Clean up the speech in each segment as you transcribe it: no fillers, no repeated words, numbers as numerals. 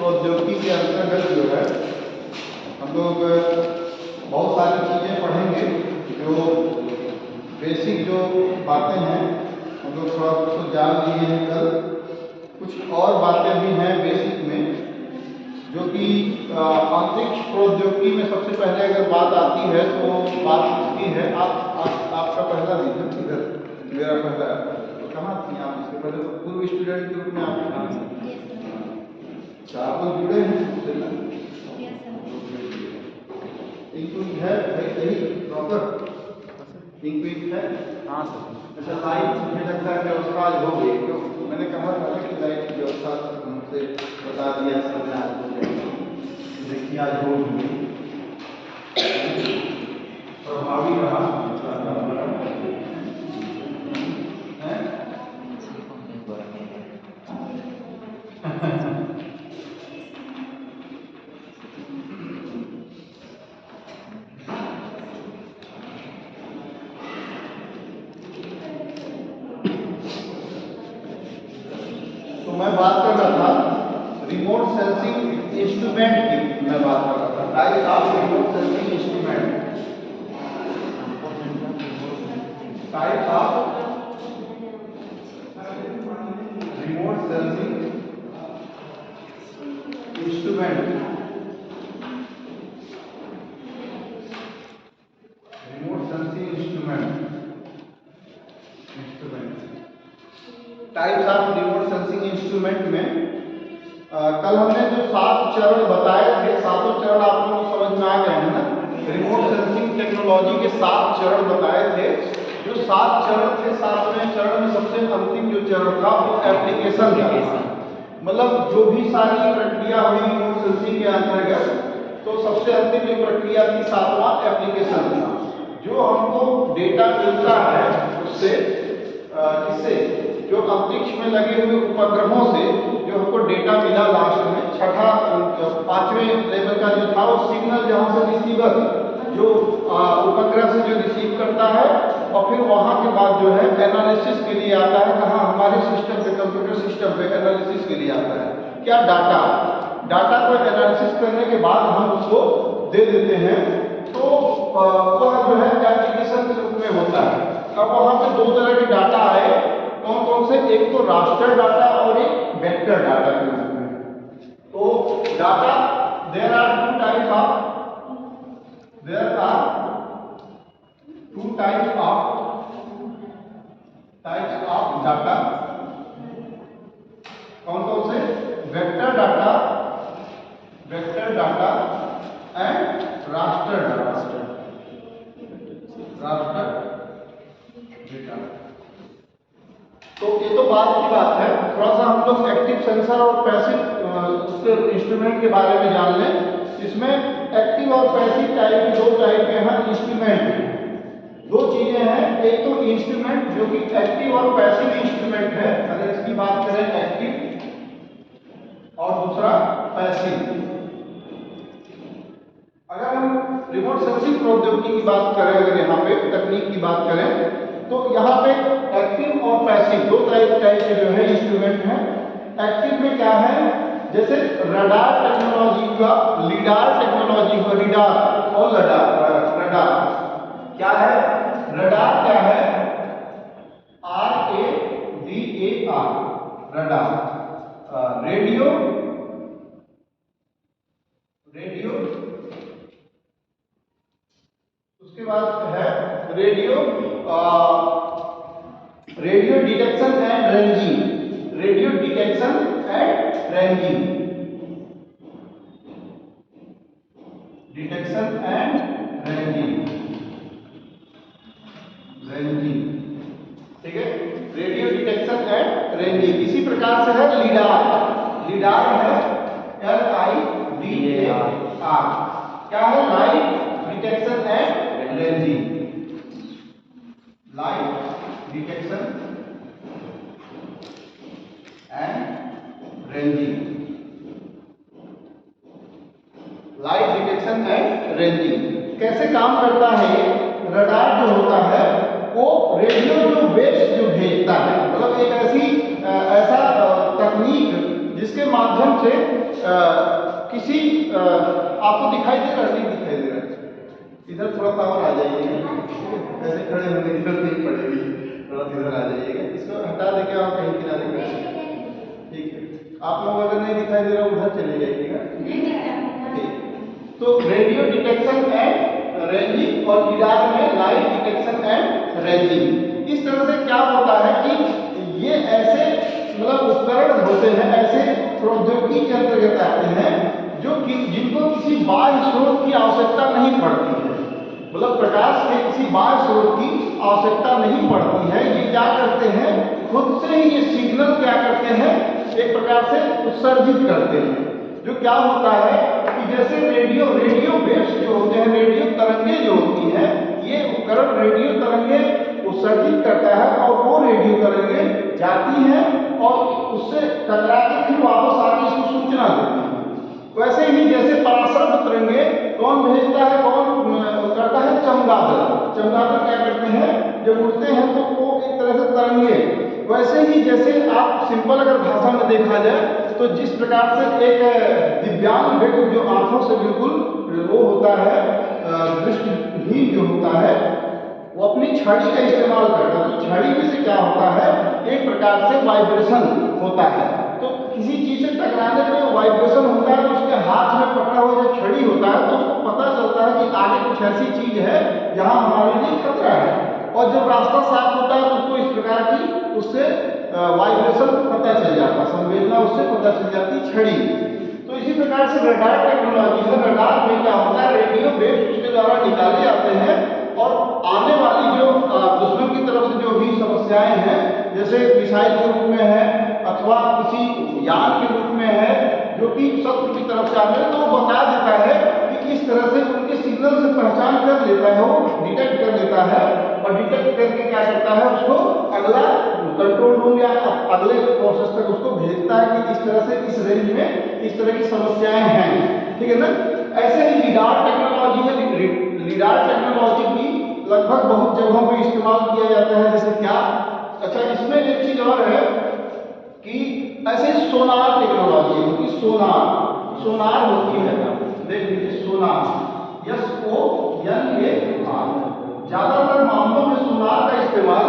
प्रौद्योगिकी के अंतर्गत जो है हम लोग बहुत सारी चीज़ें पढ़ेंगे। जो बेसिक जो बातें हैं हम लोग थोड़ा तो जान लिए हैं कल, कुछ और बातें भी हैं बेसिक में, जो कि अंतरिक्ष प्रौद्योगिकी में सबसे पहले अगर बात आती है तो बात होती है आपका पहला दिन है इधर, मेरा पहला तो कहाँ थी आप? इसके पहले तो पूर्व स्टूडेंट के रूप में आप आप लोग जुड़े हैं इंक्विक है भाई, सही प्रॉपर इंक्विक है। हाँ सर। अच्छा, लाइट मुझे लगता है व्यवस्था आज हो गई, क्यों मैंने कहा था कि लाइट की व्यवस्था हमसे बता दिया सर ने, आज हो जाएगी। देखिए आज हो गई, प्रभावी रहा मैं बात कर रहा था रिमोट सेंसिंग इंस्ट्रूमेंट की, मैं बात कर रहा था type of remote sensing instrument, type of remote sensing instrument, remote sensing instrument types of remote sensing instrument में कल हमने जो 7 चरण बताए थे, सातों चरण आप लोग समझ में आ गए हैं ना? रिमोट सेंसिंग टेक्नोलॉजी के 7 चरण बताए थे। जो 7 चरण थे, 7वें चरण में सबसे अंतिम जो चरण था वो एप्लीकेशन था। मतलब जो भी सारी प्रक्रिया हुई रिमोट सेंसिंग के अंतर्गत, तो सबसे अंतिम जो प्रक्रिया थी 7वां एप्लीकेशन था। जो हमको डेटा मिलता है उससे किससे, जो अंतरिक्ष में लगे हुए उपग्रहों से जो हमको डेटा मिला लास्ट में, छठा 5वें लेवल का जो था वो सिग्नल, जहां से रिसीवर जो उपग्रह से जो रिसीव करता है और फिर वहां के बाद जो है एनालिसिस के लिए आता है, कहाँ हमारे सिस्टम पे, कंप्यूटर सिस्टम पे एनालिसिस के लिए आता है। क्या डाटा को एनालिसिस करने के बाद हम उसको दे देते हैं, तो वह जो है एप्लीकेशन के रूप में होता है। अब वहां पे 2 तरह के डाटा आए, कौन कौन से? एक तो रास्टर डाटा और एक वेक्टर डाटा के रूप में। तो data there are two types of data. कौन कौन से? Vector data and raster data. तो ये तो बाद की बात है, थोड़ा सा हम लोग एक्टिव सेंसर और पैसिव इंस्ट्रूमेंट के बारे में जान लें। इसमें एक्टिव और पैसिव टाइप के 2 टाइप के हैं इंस्ट्रूमेंट। 2 चीजें हैं, एक तो इंस्ट्रूमेंट जो कि एक्टिव और पैसिव इंस्ट्रूमेंट है, अगर इसकी बात करें एक्टिव और दूसरा पैसिव। अगर हम रिमोट सेंसिंग प्रौद्योगिकी की बात करें, अगर यहाँ पे तकनीक की बात करें, तो यहाँ पे एक्टिव और पैसिव 2 टाइप के जो है इंस्ट्रूमेंट हैं। एक्टिव में क्या है? जैसे रडार टेक्नोलॉजी का, लीडार टेक्नोलॉजी का, रीडार और रडार क्या है? रडार क्या है? RADAR, radar. रेडियो उसके बाद है radio detection and ranging, radio detection and ranging, detection and ranging, ठीक है? Radio detection and ranging. इसी प्रकार से है लीडार है LIDAR, क्या है? Light detection and ranging, light detection and ranging, light detection and ranging. कैसे काम करता है ये? रडार जो होता है वो रेडियो जो वेव्स जो भेजता है, मतलब एक ऐसा तकनीक जिसके माध्यम से किसी आपको दिखाई दे रहा है, नहीं दिखाई दे रहा है, इधर थोड़ा सा और आ जाइएगा, ऐसे खड़े होने की जरूरत नहीं पड़ेगी, थोड़ा इधर आ जाइएगा, इसको हटा देके आप कहीं किनारे कर, ठीक है। आप लोग अगर नहीं दिखाई दे रहा उधर चले जाइएगा, ठीक। तो रेडियो डिटेक्शन एंड रेंजिंग और लीडार में लाइट डिटेक्शन एंड रेंजिंग, इस तरह से क्या होता है कि ये ऐसे मतलब उपकरण होते हैं, ऐसे प्रौद्योगिकी के अंतर्गत आते हैं जो कि जिनको किसी बाह्य स्रोत की आवश्यकता नहीं पड़ती है, मतलब प्रकाश के किसी बाह्य स्रोत की आवश्यकता नहीं पड़ती है। ये क्या करते हैं, खुद से ही ये सिग्नल क्या करते हैं, एक प्रकार से उत्सर्जित करते हैं। जो क्या होता है कि जैसे रेडियो वेव्स जो होते हैं, रेडियो तरंगे जो होती हैं, ये उपकरण रेडियो तरंगे उत्सर्जित करता है और वो रेडियो तरंगे जाती हैं और उससे टकरा के फिर वापस आके इसको सूचना देती है। वैसे ही जैसे पराशर तरंगे कौन भेजता है, कौन करता है, चमगादड़। चमगादड़ क्या करते हैं, जब उड़ते हैं तो वो एक तरह से तरंगे, वैसे ही जैसे आप सिंपल अगर भाषा में देखा जाए तो जिस प्रकार से एक दिव्यांग व्यक्ति जो आंखों से बिल्कुल वो होता है, दृष्टिहीन जो होता है, वो अपनी छड़ी का इस्तेमाल करता है, तो छड़ी में से क्या होता है, एक प्रकार से वाइब्रेशन होता है। तो किसी चीज से टकराने में वाइब्रेशन होता है, तो उसके हाथ में पकड़ा हुआ जो छड़ी होता है तो उसको पता चलता है कि आगे कुछ ऐसी चीज है जहां हमारे लिए खतरा है, और जब रास्ता साफ होता है तो उसको इस प्रकार की उससे वाइब्रेशन पता चल जाता है, संवेदना उससे पता चल जाती छड़ी। तो इसी प्रकार से रडार टेक्नोलॉजी है, रडार में क्या होता है, रेडियो वेव्स उसके द्वारा निकाले जाते हैं और आने वाली जो दुश्मन की तरफ से जो भी समस्याएं हैं, जैसे मिसाइल के रूप में है अथवा किसी यान के रूप में है जो कि शत्रु की तरफ से आने, तो वो बता देता है कि इस तरह से उनके सिग्नल से पहचान कर लेता है, वो डिटेक्ट कर लेता है और डिटेक्ट करके क्या करता है, उसको अगला कंट्रोल रूम या अगले प्रोसेस तक उसको भेजता है कि इस तरह से इस रेंज में इस तरह की समस्याएं हैं, ठीक है ना। ऐसे ही लीडार टेक्नोलॉजी है, लीडार टेक्नोलॉजी भी लगभग बहुत जगहों पे इस्तेमाल किया जाता है। जैसे क्या, अच्छा इसमें एक चीज और है कि ऐसे सोनार टेक्नोलॉजी होती, सोनार होती है, देख लीजिए सोनार, SONAR। ज्यादातर मामलों में सोनार का इस्तेमाल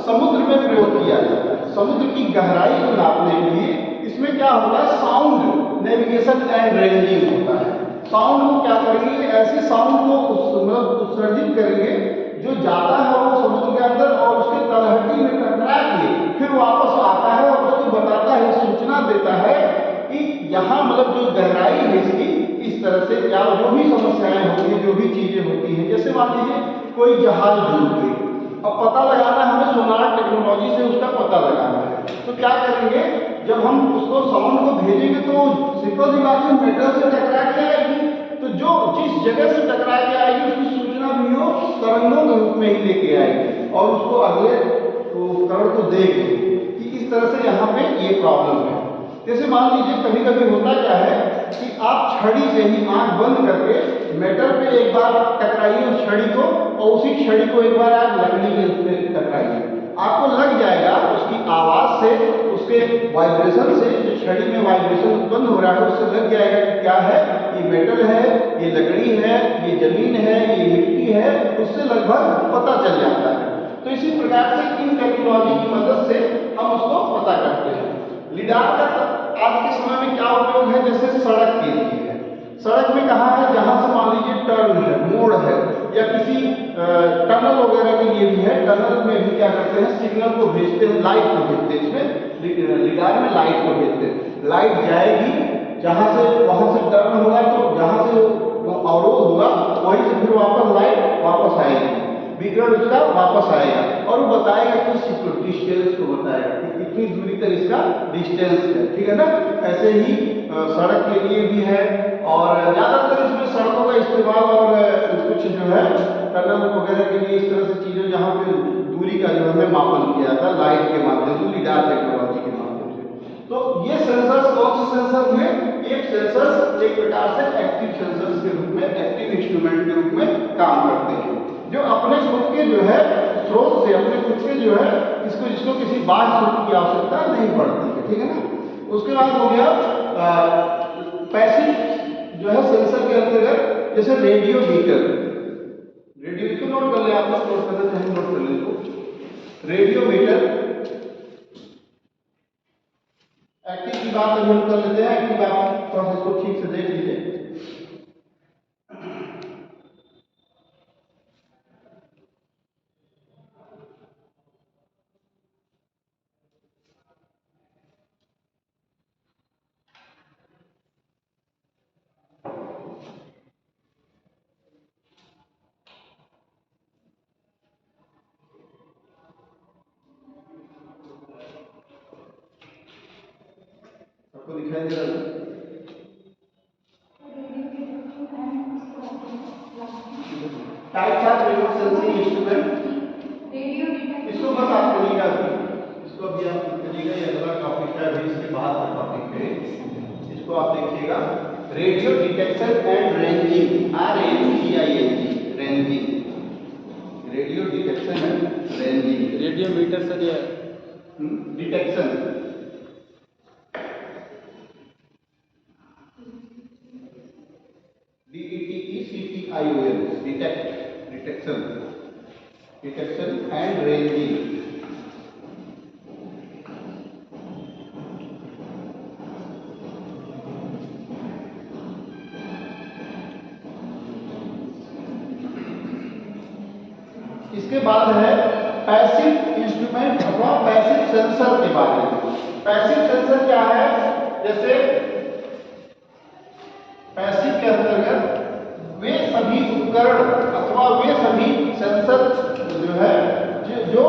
समुद्र में प्रयोग किया जाता है, समुद्र की गहराई को नापने के लिए। इसमें क्या होता है, साउंड नेविगेशन एंड रेंजिंग होता है। साउंड को क्या करेंगे, ऐसे साउंड को मतलब उत्सर्जित करेंगे जो जाता है वो समुद्र के अंदर और उसके तलहटी में टकरा के फिर वापस आता है और उसको बताता है, सूचना देता है कि यहाँ मतलब जो गहराई है इसकी, इस तरह से क्या जो भी समस्याएं होती है, जो भी चीजें होती हैं, जैसे मान लीजिए कोई जहाज डूब गई, अब पता लगाना है हमें, सोनार टेक्नोलॉजी से उसका पता लगाना है, तो क्या करेंगे, जब हम उसको साउंड को भेजेंगे तो सिंपल सी बात है मेटल से टकरा के आएगी, तो जो जिस जगह से टकरा के आएगी उसकी सूचना भी वो तरंगों के रूप में ही लेके आएगी और उसको अगले उपकरण को देगी कि इस तरह से यहाँ पे ये प्रॉब्लम है। जैसे मान लीजिए कभी कभी होता क्या है कि आप छड़ी से ही आंख बंद करके मेटल पे एक बार टकराइए उस छड़ी को और उसी छड़ी को एक बार आप लकड़ी के उसमें टकराइए, आपको लग जाएगा उसकी आवाज से, उसके वाइब्रेशन से, जो छड़ी में वाइब्रेशन उत्पन्न हो रहा है उससे लग जाएगा कि क्या है, ये मेटल है, ये लकड़ी है, ये जमीन है, ये मिट्टी है, उससे लगभग पता चल जाता है। तो इसी प्रकार से इन टेक्नोलॉजी की मदद से हम उसको पता करते हैं। लीडार का आज के समय में क्या उपयोग है, जैसे सड़क के लिए है, सड़क में कहाँ है, जहाँ से मान लीजिए टर्न है, मोड़ है, या किसी टनल वगैरह के लिए भी है, टनल में भी क्या करते हैं, सिग्नल को भेजते हैं, लाइट को भेजते हैं, इसमें लीडार में लाइट को भेजते हैं, लाइट जाएगी जहाँ से, वहाँ से टर्न होगा तो जहाँ से अवरोध होगा वहीं से फिर वापस लाइट वापस आएगी, विकिरण उसका वापस आएगा और वो बताएगा कि डिस्टेंस को बताएगा कि कितनी दूरी तक इसका डिस्टेंस है, ठीक है ना। ऐसे ही सड़क के लिए भी है और ज़्यादातर इसमें सड़कों का इस्तेमाल और कुछ जो है टनल वगैरह के लिए इस तरह से चीज़ें जहाँ पे दूरी का जो है मापन किया जाता है लाइट के माध्यम से, लीडार टेक्नोलॉजी के माध्यम से। तो ये सेंसर्स कौन से सेंसर हुए, एक सेंसर्स एक प्रकार से एक्टिव सेंसर्स के रूप में, एक्टिव इंस्ट्रूमेंट के रूप में काम करते हैं, जो अपने खुद के जो है स्रोत से, अपने खुद के जो है जिसको किसी बाह्य स्रोत की आवश्यकता नहीं पड़ती है, ठीक है ना। उसके बाद हो गया पैसिव जो है सेंसर के अंतर्गत, जैसे रेडियो मीटर। रेडियो इसको नोट कर ले, आप लोग नोट कर लेते हैं, नोट कर ले इसको। रेडियो मीटर एक्टिव की बात अभी हम कर लेते हैं। एक्टिव आप थोड़ा सा इसको ठीक से देख लीजिए। आपको दिखाई दे रहा है? Types of remote sensing instrument, इसको बस आप करिएगा अभी, इसको अभी आप करिएगा, ये अगला टॉपिक है, अभी इसके बाद का टॉपिक है, इसको आप देखिएगा। Radio detection and ranging, RANGING, ranging, radio detection and ranging. Radio meter sir ये detection, DETECTION, detect, detection, detection and ranging. इसके बाद है पैसिव इंस्ट्रूमेंट अथवा पैसिव सेंसर के बारे में। पैसिव सेंसर क्या है? जैसे पैसिव के अंतर्गत वे सभी उपकरण अथवा वे सभी सेंसर जो है जो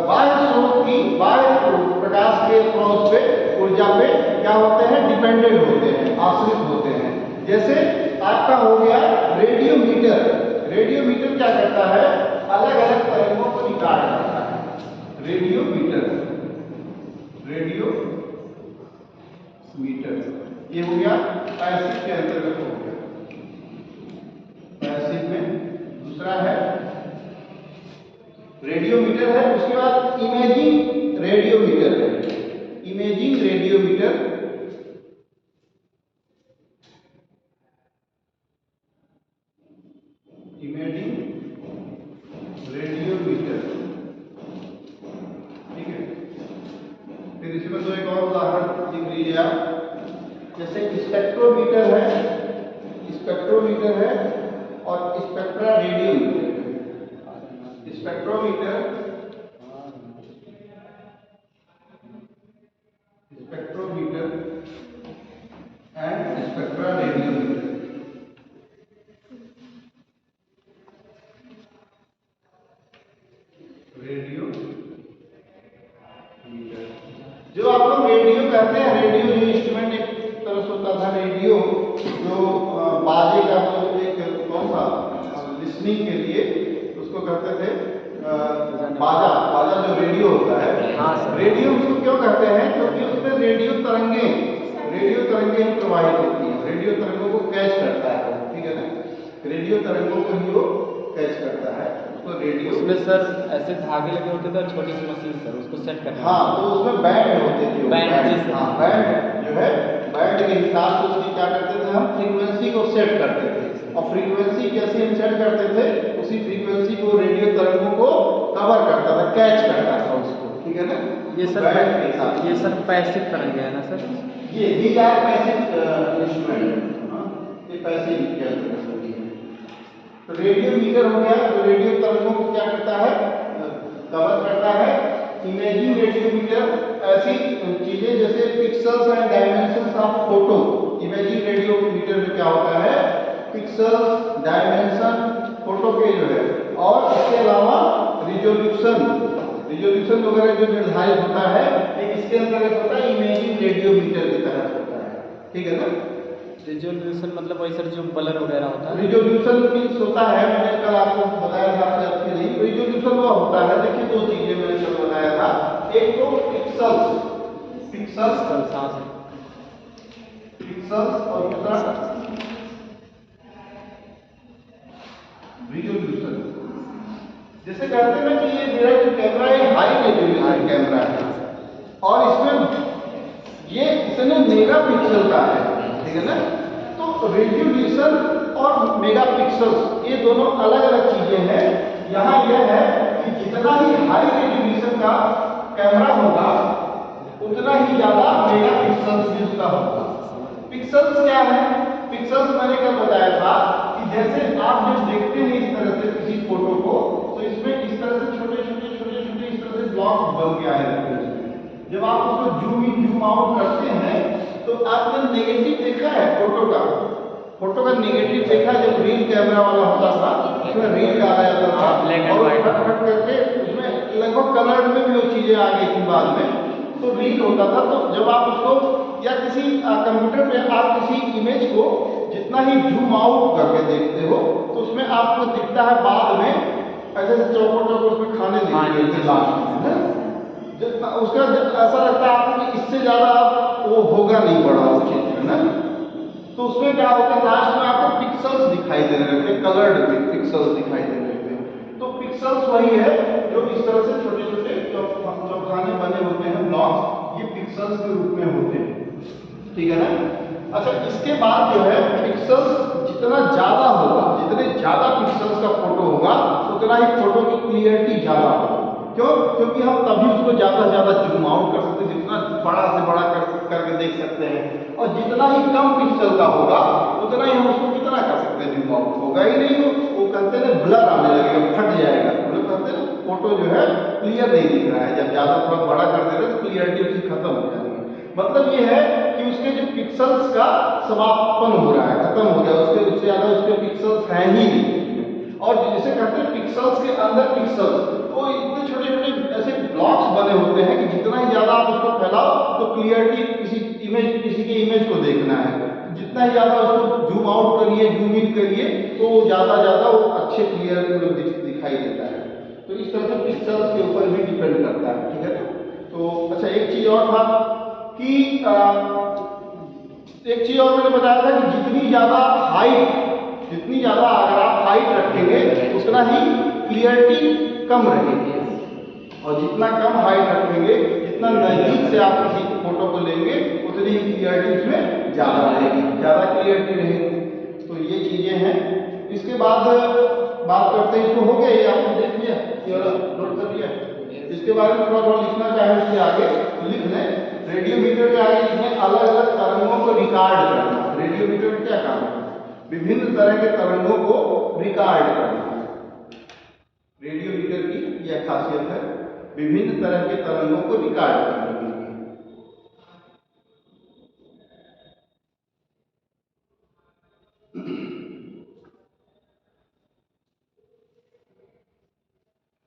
बाह्य स्रोत की, बाह्य प्रकाश के स्रोत पे, ऊर्जा पे क्या होते हैं, डिपेंडेंट होते हैं, आश्रित होते हैं। जैसे आपका हो गया रेडियो मीटर। रेडियो मीटर क्या करता है? अलग अलग तरंगों को रिकॉर्ड करता है। रेडियो मीटर, रेडियो मीटर ये हो गया पैसिव के अंतर्गत हो गया। पैसिव में दूसरा है रेडियो मीटर है। उसके बाद इमेजिंग रेडियो मीटर है। Imaging radio meter, imaging radio meter, ठीक है। फिर इसमें तो एक और उदाहरण लिख लीजिए आप, जैसे स्पेक्ट्रोमीटर है, स्पेक्ट्रोमीटर है और स्पेक्ट्रा रेडियो मीटर है। Spectrometer, spectrometer and spectra radio meter. Radio meter, जो आप लोग रेडियो कहते हैं, रेडियो जो इंस्ट्रूमेंट एक तरह से होता था, रेडियो जो बाजे का जो एक कौन सा लिसनिंग के लिए उसको कहते थे बाजा, बाजा जो रेडियो होता है। हाँ सर। रेडियो उसको क्यों कहते हैं? क्योंकि उसमें रेडियो तरंगे ही प्रवाहित होती हैं, रेडियो तरंगों को कैच करता है, ठीक है ना। रेडियो तरंगों को ही वो कैच करता है, उसको रेडियो। उसमें सर ऐसे धागे लगे होते थे, छोटी सी मशीन सर, उसको सेट करना। हाँ, तो उसमें बैंड होते थे, बैंड, हाँ, बैंड जो है, बैंड के हिसाब से उसकी क्या करते थे, हम फ्रीक्वेंसी को सेट करते थे। और फ्रीक्वेंसी कैसे हम सेट करते थे? उसी फ्रीक्वेंसी को रेडियो तरंगों को कवर करता था, कैच करता था उसको, ठीक है ना। ये सर बैंड के हिसाब से। ये सर पैसिव तरंगे है ना सर? ये these are passive इंस्ट्रूमेंट, ये पैसिव के अंतर्गत होती है। तो रेडियो मीटर हो गया, जो रेडियो तरंगों को क्या करता है, कवर करता है। इमेजिंग रेडियो मीटर ऐसी चीजें जैसे pixels and dimensions of photo. Imaging radio meter में क्या होता है? पिक्सेल्स, डायमेंशन फोटो के जो है, और इसके अलावा रिजोल्यूशन वगैरह जो निर्धारित होता है, एक इसके अंतर्गत होता है, इमेजिंग रेडियो मीटर के तहत होता है, ठीक है ना। रिजोल्यूशन मतलब वही सर जो ब्लर वगैरह होता है। रिजोल्यूशन मीन्स होता है, मैंने कल आपको बताया था आपके नहीं, रिजोल्यूशन वो होता है, देखिए दो चीजें मैंने कल बताया था, एक तो पिक्सेल्स और दूसरा रिजोल्यूशन। जैसे कहते हैं ना कि ये मेरा जो कैमरा है हाई रेजोल्यूशन कैमरा है, और इसमें ये मेगापिक्सल का है, ठीक है ना। तो रेजोल्यूशन और मेगापिक्सल्स ये दोनों अलग अलग चीजें हैं। यहाँ यह है कि जितना ही हाई रेजोल्यूशन का कैमरा होगा उतना ही ज्यादा मेगापिक्सल्स भी उसका होगा। पिक्सल्स क्या है? पिक्सल्स मैंने कल बताया था कि जैसे आप जब देखते हैं इस तरह से किसी फोटो को, तो इसमें इस तरह से छोटे छोटे इस तरह से ब्लॉक बन के आए रहते हैं। जब आप उसको जूम इन जूम आउट करते हैं तो आपने नेगेटिव देखा है फोटो का नेगेटिव देखा है। जब रील कैमरा वाला होता था उसमें रील डाला जाता था और फट फट करके उसमें लगभग कलर में भी वो चीजें आ गई थी बाद में, तो रील होता था। तो जब आप उसको या किसी कंप्यूटर पे आप किसी इमेज को जितना ही जूम आउट करके देखते हो तो उसमें आपको दिखता है बाद में ऐसे चौकोर उसमें खाने दिखते हैं, जितना उसका ऐसा लगता है आपको कि इससे ज्यादा वो होगा नहीं बड़ा वो चित्र ना। तो उसमें क्या होता है, लास्ट में आपको पिक्सल्स दिखाई देने लगते हैं, कलर्ड पिक्सल्स दिखाई देने लगते हैं। तो पिक्सल्स वही है जो इस तरह से छोटे छोटे चौखाने बने होते हैं ब्लॉक्स, ये पिक्सल्स के रूप में होते हैं, ठीक है ना। अच्छा, इसके बाद जो है पिक्सल्स जितना ज्यादा होगा, जितने ज्यादा पिक्सल्स का फोटो होगा उतना ही फोटो की क्लियरिटी ज्यादा होगा। क्यों? क्योंकि हम तभी उसको ज्यादा से ज्यादा जूम आउट कर सकते हैं, जितना बड़ा से बड़ा करके देख सकते हैं। और जितना ही कम पिक्सल का होगा उतना ही हम उसको कितना कर सकते हैं, जूम आउट होगा ही नहीं। वो कहते हैं ब्लर आने लगेगा, फट जाएगा। मतलब कहते हैं फोटो जो है क्लियर नहीं दिख रहा है। जब ज्यादा थोड़ा बड़ा कर दे रहे तो क्लियरिटी उसकी खत्म हो जाएगी। मतलब ये है कि उसके जो पिक्सल्स का समापन हो रहा है, खत्म हो गया, उससे ज्यादा उसके पिक्सल्स हैं ही नहीं। और जिसे कहते हैं पिक्सल्स के अंदर पिक्सल्स, वो इतने छोटे छोटे ऐसे ब्लॉक्स बने होते हैं कि जितना ही ज्यादा आप उसको फैलाओ तो क्लियरिटी किसी के इमेज को देखना है, जितना ही ज्यादा उसको जूम आउट करिए जूम इन करिए तो ज्यादा वो अच्छे क्लियर दिखाई देता है। तो इस तरह से पिक्सल्स के ऊपर भी डिपेंड करता है, ठीक है ना। तो अच्छा, एक चीज और था कि एक चीज और मैंने बताया था कि जितनी ज्यादा अगर आप हाइट रखेंगे उतना ही क्लियरिटी कम रहेगी, और जितना कम हाइट रखेंगे, जितना नजदीक से आप किसी फोटो को लेंगे उतनी ही क्लियरिटी उसमें ज्यादा रहेगी, ज्यादा क्लियरिटी रहेगी। तो ये चीजें हैं। इसके बाद बात करते हैं, इसको हो गया, ये आपने देख लिया, नोट कर लिया। इसके बारे में थोड़ा लिखना चाहे उसके आगे तो लिख लें। रेडियोमीटर के आगे इसमें अलग अलग तरंगों को रिकॉर्ड करना। रेडियोमीटर का क्या काम है? विभिन्न तरह के तरंगों को रिकॉर्ड करना। रेडियोमीटर की यह खासियत है, विभिन्न तरह के तरंगों को रिकॉर्ड करने के लिए।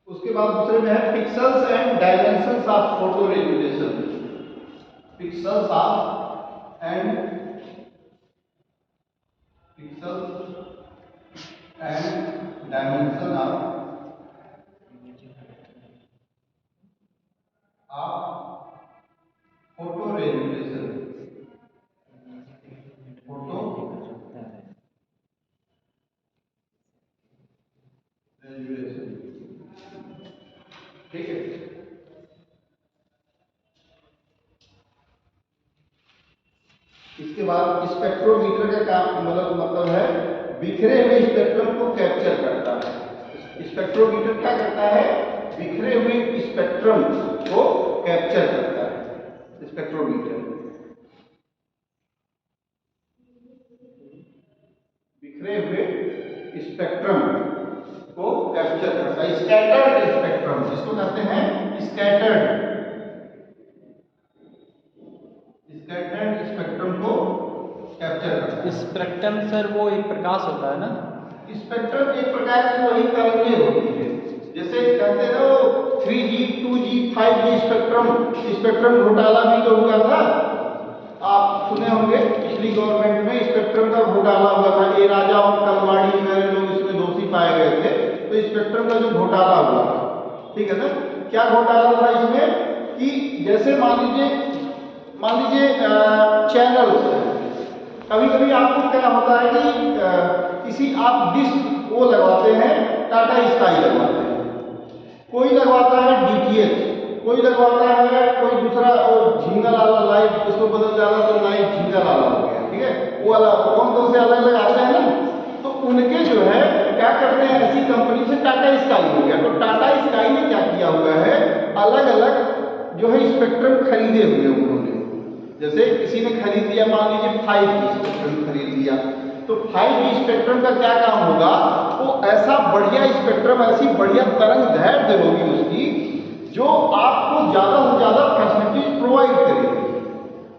उसके बाद दूसरे में है pixels and dimensions of photo resolution. Pixels and dimension of photo resolution. ठीक है। इसके बाद स्पेक्ट्रोमीटर का काम मतलब है बिखरे हुए स्पेक्ट्रम को कैप्चर करता है। स्पेक्ट्रोमीटर क्या करता है? बिखरे हुए स्पेक्ट्रम को कैप्चर करता है। स्पेक्ट्रोमीटर बिखरे हुए स्पेक्ट्रम को कैप्चर करता है। स्कैटर्ड स्पेक्ट्रम जिसको कहते हैं स्कैटर्ड स्पेक्ट्रम को कैप्चर करता है। स्पेक्ट्रम सर वो एक प्रकाश होता है ना? स्पेक्ट्रम एक प्रकार की वही तरंगें होती है। जैसे कहते हैं ना 3G 2G 5G स्पेक्ट्रम घोटाला भी तो हुआ था, आप सुने होंगे। पिछली गवर्नमेंट में स्पेक्ट्रम का घोटाला हुआ था। ए राजा और कलवाड़ी में लोग इसमें दोषी पाए गए थे, तो स्पेक्ट्रम का जो घोटाला हुआ था, ठीक है ना। क्या घोटाला था इसमें कि जैसे मान लीजिए चैनल्स, कभी कभी आपको क्या होता है कि किसी आप डिश वो लगवाते हैं, टाटा स्काई लगवाते हैं, कोई लगवाता है DTH, कोई लगवाता है कोई दूसरा, और झींगा लाला लाइट इसको बदल डाला तो लाइट झींगा लाला हो गया, ठीक है, वो वाला कौन से अलग अलग आते हैं ना, तो उनके जो है क्या करते हैं, ऐसी कंपनी से टाटा स्काई हो गया, तो टाटा स्काई ने क्या किया हुआ है, अलग अलग जो है स्पेक्ट्रम खरीदे हुए उन्होंने। जैसे किसी ने खरीद लिया, मान लीजिए 5G स्पेक्ट्रम खरीद लिया, तो 5G स्पेक्ट्रम का क्या काम होगा, वो ऐसा बढ़िया स्पेक्ट्रम, ऐसी बढ़िया तरंग दैर्ध्य होगी उसकी, जो आपको ज़्यादा से ज़्यादा फैसिलिटीज प्रोवाइड करेगी,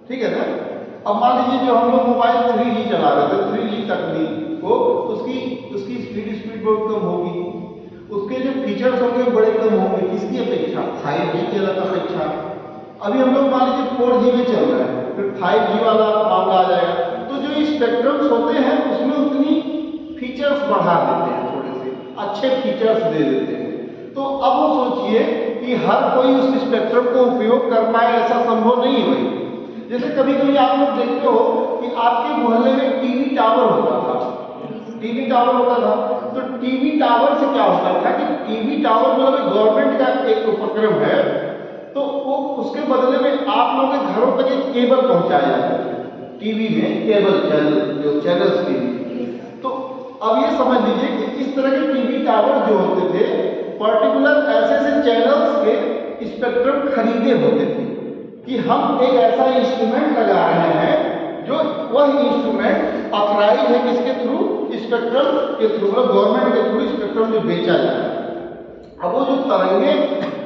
ठीक है ना। अब मान लीजिए जो हम लोग मोबाइल 3G चला रहे थे, 3G तकनीक को, उसकी स्पीड बहुत कम होगी, उसके जो फीचर्स होंगे बड़े कम होंगे, किसकी अपेक्षा, 5G की अलग अपेक्षा। अभी हम लोग मान लीजिए 4G में चल रहा है, फिर 5G वाला मामला आ जाएगा, तो जो स्पेक्ट्रम्स होते हैं उसमें उतनी फीचर्स बढ़ा देते हैं, थोड़े से अच्छे फीचर्स दे देते हैं। तो अब वो सोचिए कि हर कोई उस स्पेक्ट्रम को उपयोग कर पाए, ऐसा संभव नहीं है। जैसे कभी कभी आप लोग देखते हो कि आपके मोहल्ले में टीवी टावर होता था, टीवी टावर होता था, तो टीवी टावर से क्या होता था कि टीवी टावर मतलब गवर्नमेंट का एक उपक्रम है, तो वो उसके बदले में आप लोगों के घरों तक एक केबल पहुंचाया जाता है, टीवी में केबल चैनल, जो चैनल्स टीवी। तो अब ये समझ लीजिए कि इस तरह के टीवी टावर जो होते थे, पर्टिकुलर ऐसे ऐसे चैनल्स के स्पेक्ट्रम खरीदे होते थे कि हम एक ऐसा इंस्ट्रूमेंट लगा रहे हैं, जो वह इंस्ट्रूमेंट ऑथराइज है किसके थ्रू, स्पेक्ट्रम के थ्रू, मतलब गवर्नमेंट के थ्रू स्पेक्ट्रम जो बेचा जाता है। अब वो जो तरंगे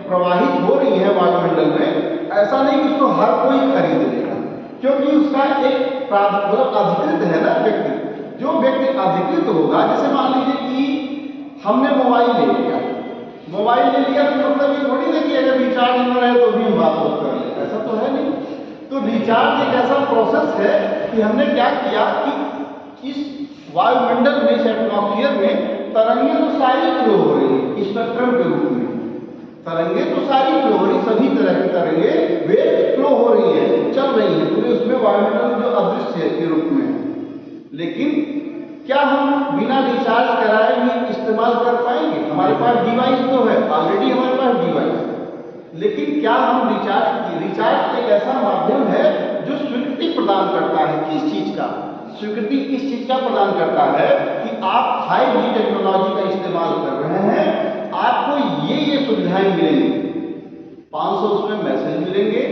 प्रवाहित हो रही है वायुमंडल में, ऐसा नहीं कि उसको हर कोई खरीद लेगा, क्योंकि उसका एक मतलब अधिकृत है ना व्यक्ति, जो व्यक्ति अधिकृत होगा, जैसे मान लीजिए कि हमने मोबाइल ले लिया, मोबाइल ले लिया तो मतलब ये थोड़ी ना कि अगर रिचार्ज न रहे तो भी हम बात कर लें, ऐसा तो है नहीं। तो रिचार्ज एक ऐसा प्रोसेस है कि हमने क्या किया कि इस वायुमंडल में, इस एटमॉस्फेयर में तरंगे तो सारी फ्लो हो रही है स्पेक्ट्रम के रूप में, तरंगे तो सारी फ्लो हो रही, सभी तरह की तरंगे वेव फ्लो हो रही है, चल रही है पूरे उसमें वायुमंडल जो अदृश्य के रूप में। लेकिन क्या हम बिना रिचार्ज कराए भी इस्तेमाल कर पाएंगे? हमारे पास डिवाइस तो है, ऑलरेडी हमारे पास डिवाइस, लेकिन क्या हम रिचार्ज एक ऐसा माध्यम है जो स्वीकृति प्रदान करता है, किस चीज का स्वीकृति, किस चीज का प्रदान करता है कि आप 5G टेक्नोलॉजी का इस्तेमाल कर रहे हैं, आपको ये सुविधाएं मिलेंगी, 500 उसमें मैसेज मिलेंगे,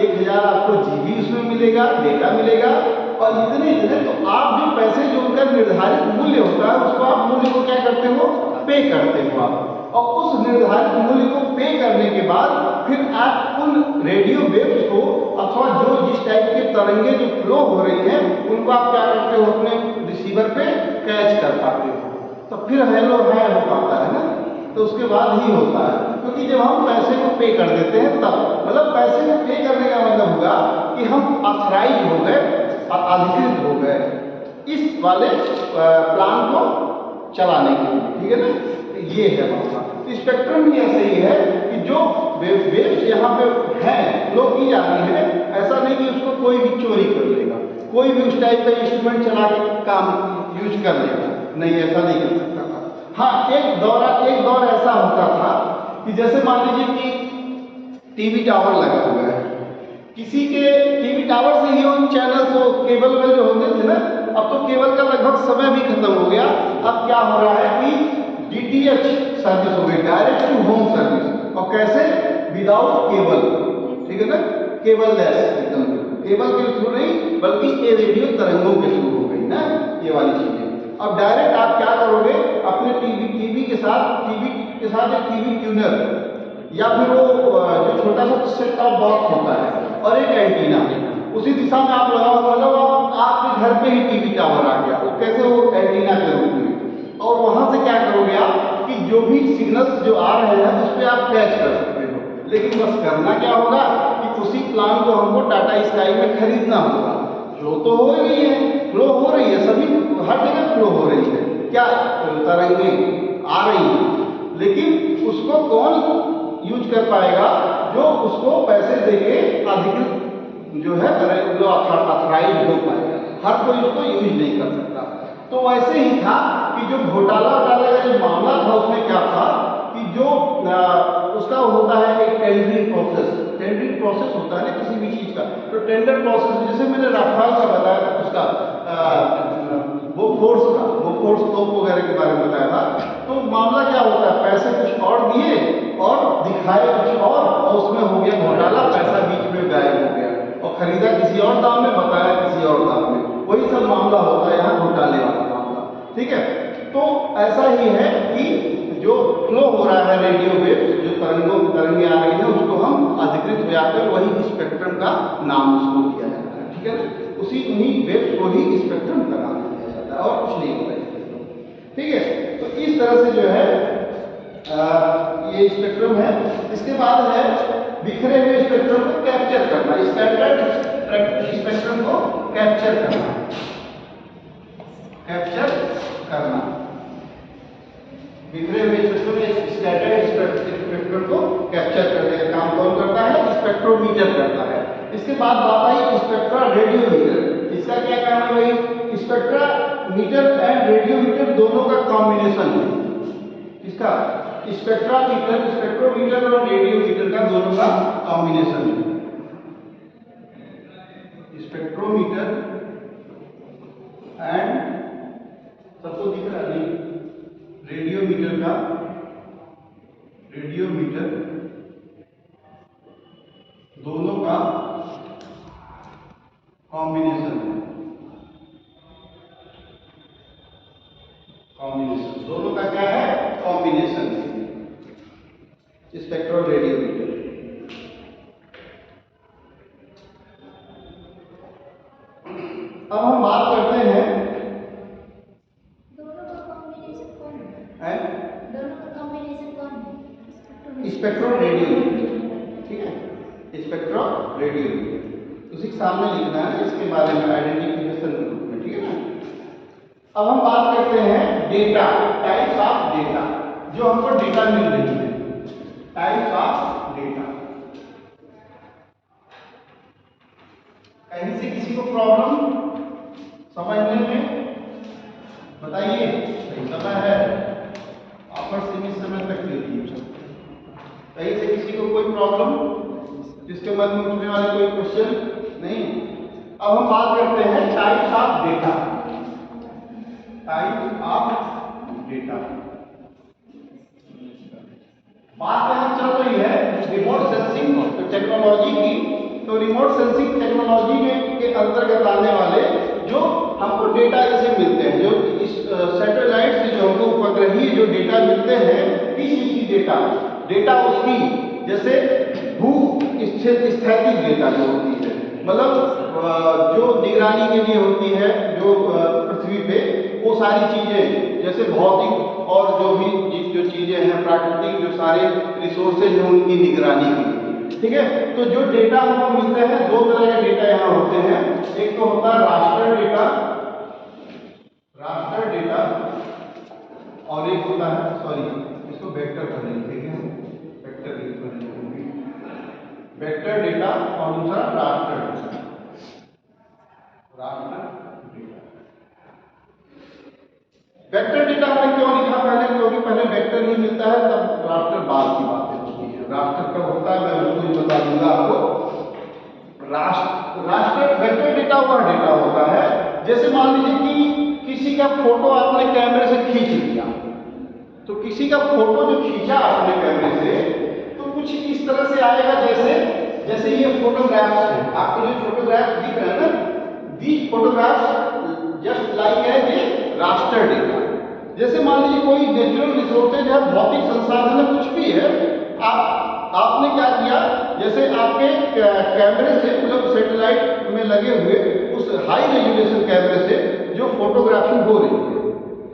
1000 आपको जीबी उसमें मिलेगा, डेटा मिलेगा, और इतने तो आप जो पैसे जो उनका निर्धारित मूल्य होता है, उसको आप मूल्य को क्या करते हो, पे करते हो आप, और उस निर्धारित मूल्य को पे करने के बाद फिर आप उन रेडियो वेव्स को अथवा जो जिस टाइप के तरंगे जो फ्लो हो रही हैं, उनको आप क्या करते हो, अपने रिसीवर पे कैच कर पाते हो, तो फिर हेलो हाय हो पाता है ना, तो उसके बाद ही होता है। क्योंकि जब हम पैसे को पे कर देते हैं तब, मतलब पैसे को पे करने का मतलब होगा कि हम ऑथराइज हो गए, अधिकृत हो गए इस वाले प्लान को चलाने के लिए, ठीक है ना। ये है मामला। स्पेक्ट्रम भी ऐसे ही है कि जो वेव्स यहाँ पे है, फ्लो की जा रही है, ऐसा नहीं कि उसको कोई भी चोरी कर लेगा, कोई भी उस टाइप का इंस्ट्रूमेंट चला के काम यूज कर लेगा, नहीं, ऐसा नहीं कर सकता था। हाँ, एक दौर ऐसा होता था कि जैसे मान लीजिए कि टीवी टावर लगा हुआ है, किसी के टीवी टावर से ही उन चैनल्स केबल में जो होते थे ना, अब तो केबल का लगभग समय भी खत्म हो गया। अब क्या हो रहा है कि DTH सर्विस हो गई, डायरेक्ट टू होम सर्विस, और कैसे, विदाउट केबल, ठीक है ना, केबल लेस, एकदम केबल के थ्रू नहीं बल्कि ये रेडियो तरंगों के थ्रू हो गई ना ये वाली चीजें। अब डायरेक्ट आप क्या करोगे, अपने टीवी के साथ एक टीवी ट्यूनर, या फिर वो जो छोटा सा सेट टॉप बॉक्स होता है और एक एंटीना, उसी दिशा में आप लगाओ, मतलब आपके घर पे ही टीवी टावर आ गया, वो कैसे, वो एंटीना के रूप में, और वहां से क्या करोगे आप कि जो भी सिग्नल्स जो आ रहे हैं उस पर आप कैच कर सकते हो। लेकिन बस करना क्या होगा कि उसी प्लान को हमको टाटा स्काई में खरीदना होगा। फ्लो तो हो रही है, फ्लो हो रही है, सभी हर जगह फ्लो हो रही है, क्या तरंगे आ रही है, लेकिन उसको कौन यूज कर पाएगा, जो उसको पैसे देके अधिकृत जो है अथराइज हो पाएगा, हर कोई उसको यूज नहीं कर सकता। तो वैसे ही था कि जो घोटाला का जो मामला था, उसमें क्या था कि जो उसका होता है एक टेंडरिंग प्रोसेस। टेंडरिंग प्रोसेस होता है ना किसी भी चीज का, तो टेंडर प्रोसेस जैसे मैंने राफाल का बताया था, उसका वो फोर्स तोप वगैरह के बारे में बताया था। तो मामला क्या होता है, पैसे कुछ और दिए और दिखाए कुछ और उसमें हो गया घोटाला, पैसा बीच में गायब हो गया और खरीदा किसी और दाम में, बताया किसी और दाम में। वही सब मामला होता है यहाँ घोटाले वाला मामला, ठीक है। तो ऐसा ही है कि जो फ्लो हो रहा है रेडियो वेव्स, जो तरंगे आ रही है, उसको हम अधिकृत हो जाते हैं, वही स्पेक्ट्रम का नाम उसको दिया जाता है, ठीक है ना। उन्हीं वेव्स को ही स्पेक्ट्रम का नाम दिया जाता है और कुछ नहीं होता है, ठीक है। तो इस तरह से जो है ये स्पेक्ट्रम है। इसके बाद है बिखरे हुए स्पेक्ट्रम को कैप्चर करना, स्कैटर्ड स्पेक्ट्रम को कैप्चर करना, बिखरे हुए स्पेक्ट्रम को कैप्चर करने का काम कौन करता है, स्पेक्ट्रोमीटर करता है। इसके बाद बात आई स्पेक्ट्रा रेडियोमीटर। इसका क्या काम है भाई, स्पेक्ट्रा मीटर एंड रेडियोमीटर दोनों का कॉम्बिनेशन है। इसका स्पेक्ट्रोमीटर और रेडियोमीटर का दोनों का कॉम्बिनेशन है। स्पेक्ट्रोमीटर एंड सबको दिख रहा है रेडियोमीटर दोनों का कॉम्बिनेशन है। दोनों का क्या है, कॉम्बिनेशन है, स्पेक्ट्रो रेडियोमीटर। अब हम बात करते हैं दोनों का कॉम्बिनेशन कौन है, स्पेक्ट्रो रेडियोमीटर, ठीक है, स्पेक्ट्रो रेडियोमीटर उसी के सामने लिखना है, इसके बारे में आइडेंटिफिकेशन के रूप में, ठीक है ना। अब हम बात करते हैं डेटा, टाइप्स ऑफ डेटा, जो हमको डेटा मिल रही है, टाइप्स ऑफ डेटा। कहीं से किसी को प्रॉब्लम समझने में, बताइए, सही समय है, ऑफर सीमित समय तक के लिए। कहीं से किसी को कोई प्रॉब्लम, जिसके मन में उठने वाले कोई क्वेश्चन नहीं। अब हम बात करते हैं टाइप्स ऑफ डेटा, बात यहाँ चल रही है रिमोट सेंसिंग टेक्नोलॉजी की। तो रिमोट सेंसिंग टेक्नोलॉजी में के अंतर्गत आने वाले जो हमको डेटा जैसे मिलते हैं, जो इस सैटेलाइट से जो हमको उपग्रहीय जो डेटा मिलते हैं, किस चीज की डेटा उसकी जैसे भू स्थैतिक डेटा जो होती है, मतलब जो निगरानी के लिए होती है, जो पृथ्वी पे वो सारी चीजें, जैसे भौतिक और जो भी जो चीजें हैं प्राकृतिक, जो सारे रिसोर्सेज हैं उनकी निगरानी की, ठीक है। तो जो डेटा हमको मिलते हैं, दो तरह के डेटा यहाँ होते हैं। एक तो होता है रास्टर डेटा और एक होता है, सॉरी इसको वेक्टर कर लिखेंगे हम, वेक्टर डेटा और दूसरा रास्टर डेटा। वेक्टर डेटा हमने क्यों लिखा पहले, क्योंकि पहले वेक्टर ही मिलता है, तब रास्टर बाद की बातें होती है। रास्टर कब होता है मैं उसको ही बता दूंगा आपको। रास्टर वेक्टर डेटा वह डेटा होता है, जैसे मान लीजिए कि किसी का फोटो आपने कैमरे से खींच लिया, तो किसी का फोटो जो खींचा आपने कैमरे से, तो कुछ इस तरह से आएगा, जैसे ये फोटोग्राफ्स है, आपको जो फोटोग्राफ्स दिख रहे हैं ना, these photographs just like as a raster data. जैसे मान लीजिए कोई नेचुरल रिसोर्सेज है, भौतिक संसाधन है, कुछ भी है, आपने क्या किया, जैसे आपके कैमरे से, मतलब सैटेलाइट में लगे हुए उस हाई रेजोल्यूशन कैमरे से जो फोटोग्राफी हो रही है,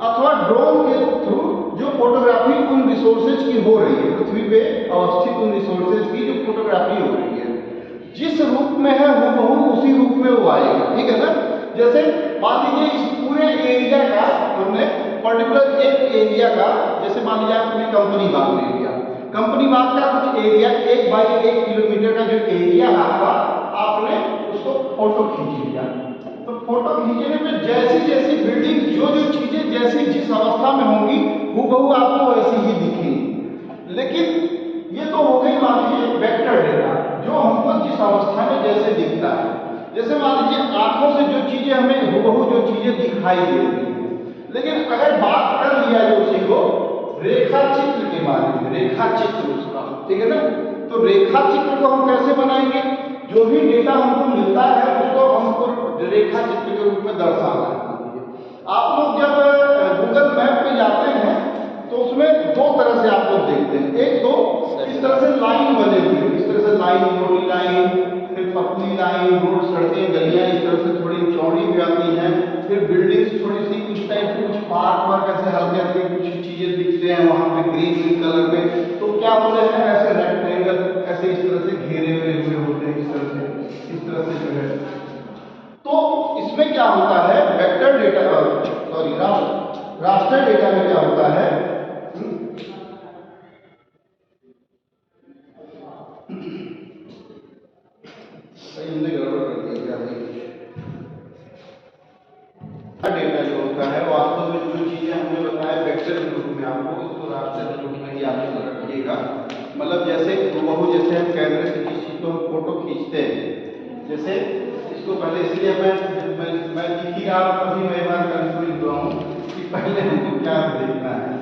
अथवा ड्रोन के थ्रू जो फोटोग्राफी उन रिसोर्सेज की हो रही है, पृथ्वी पे अवस्थित उन रिसोर्सेज की जो फोटोग्राफी हो रही है, जिस रूप में है हूबहू उसी रूप में वो आएगा, ठीक है ना। जैसे मान लीजिए इस पूरे एरिया का हमने पर्टिकुलर एक एरिया का, जैसे मान लीजिए आपने कंपनी बाग ले लिया, कंपनी बाग का कुछ एरिया 1 बाई 1 किलोमीटर का जो एरिया है आपका, आपने उसको फोटो खींच लिया। तो फोटो खींचने में जैसी बिल्डिंग, जो चीजें जैसी जिस अवस्था में होंगी हूबहू आपको वैसी ही दिखेंगी। लेकिन ये तो तो हो गई मान लीजिए वेक्टर डेटा, जो हमको जिस अवस्था में जैसे दिखता है। जैसे मान लीजिए आंखों से जो चीजें हमें हुबहू जो चीजें दिखाई दे रही हैं, लेकिन अगर बात कर लिया जाए उसी को रेखा चित्र के बारे में, रेखा चित्र उसका, ठीक है ना। तो रेखा चित्र को हम कैसे बनाएंगे? जो भी डेटा हमको मिलता है उसको हमको रेखा चित्र के रूप में दर्शाना है। आप लोग जब गूगल मैप पे जाते हैं तो उसमें दो तरह से आप लोग देखते हैं। एक तो इस तरह से लाइन बने हुए, इस तरह से लाइन, मोटी लाइन, फिर पतली लाइन, रोड, सड़कें, गलियां इस तरह से थोड़ी चौड़ी भी आती हैं, फिर बिल्डिंग्स थोड़ी सी कुछ टाइप की, कुछ पार्क वार्क ऐसे हल्के हल्के कुछ चीजें दिखते हैं वहां पे ग्रीन कलर में। तो क्या होते हैं ऐसे रेक्टेंगल ऐसे इस तरह से घेरे हुए होते हैं, इस तरह से जो है। तो इसमें क्या होता है vector data, sorry raster data में क्या होता है, हमने गड़बड़ कर दिया क्या डेटा जो होता है वास्तव में जो चीजें हमने बताया वेक्टर के रूप में, आपको इसको रास्टर के रूप में याद रखिएगा। मतलब जैसे जैसे हम कैमरे से किसी चीज को फोटो खींचते हैं, जैसे इसको पहले इसलिए मैं दिख ही रहा तभी मैं बार कंफ्यूज हुआ हूँ कि पहले हमको क्या देखना है।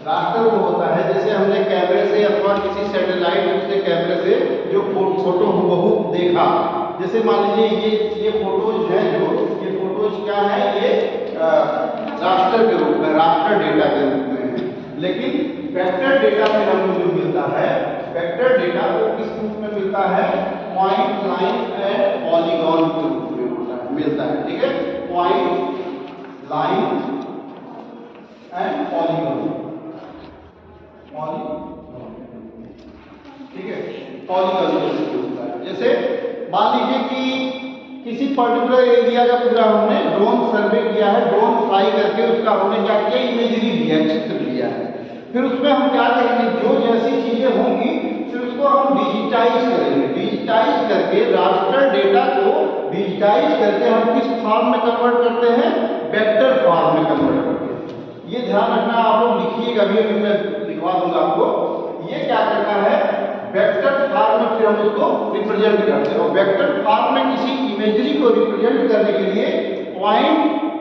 रास्टर वो होता है जैसे हमने कैमरे से अथवा किसी सैटेलाइट से कैमरे से जो फोटो हुबहू देखा। जैसे मान लीजिए ये फोटोज है, जो ये फोटोज क्या है, ये रास्टर के रूप में, रास्टर डेटा के रूप में है। लेकिन वेक्टर डेटा में हमको जो मिलता है, वेक्टर डेटा वो किस रूप में मिलता है, पॉइंट, लाइन एंड पॉलीगॉन के रूप में मिलता है। ठीक है, पॉइंट, लाइन एंड पॉलीगॉन, ठीक है, पॉलीगॉन होता है। जैसे मान लीजिए कि किसी पर्टिकुलर एरिया का पूरा हमने ड्रोन सर्वे किया है, ड्रोन फ्लाई करके उसका हमने क्या किया, इमेजरी लिया, चित्र लिया है। फिर उसमें हम क्या करेंगे, जो जैसी चीजें होंगी फिर उसको हम डिजिटाइज करेंगे। डिजिटाइज करके रास्टर डेटा को डिजिटाइज करके हम किस फॉर्म में कन्वर्ट करते हैं, वेक्टर फॉर्म में कन्वर्ट करते हैं। ये ध्यान रखना, आप लोग लिखिएगा, अभी मैं लिखवा दूंगा आपको। ये क्या करना है, वेक्टर फॉर्म में फिर हम उसको रिप्रेजेंट करते हैं। और वेक्टर फॉर्म में किसी इमेजरी को रिप्रेजेंट करने के लिए पॉइंट,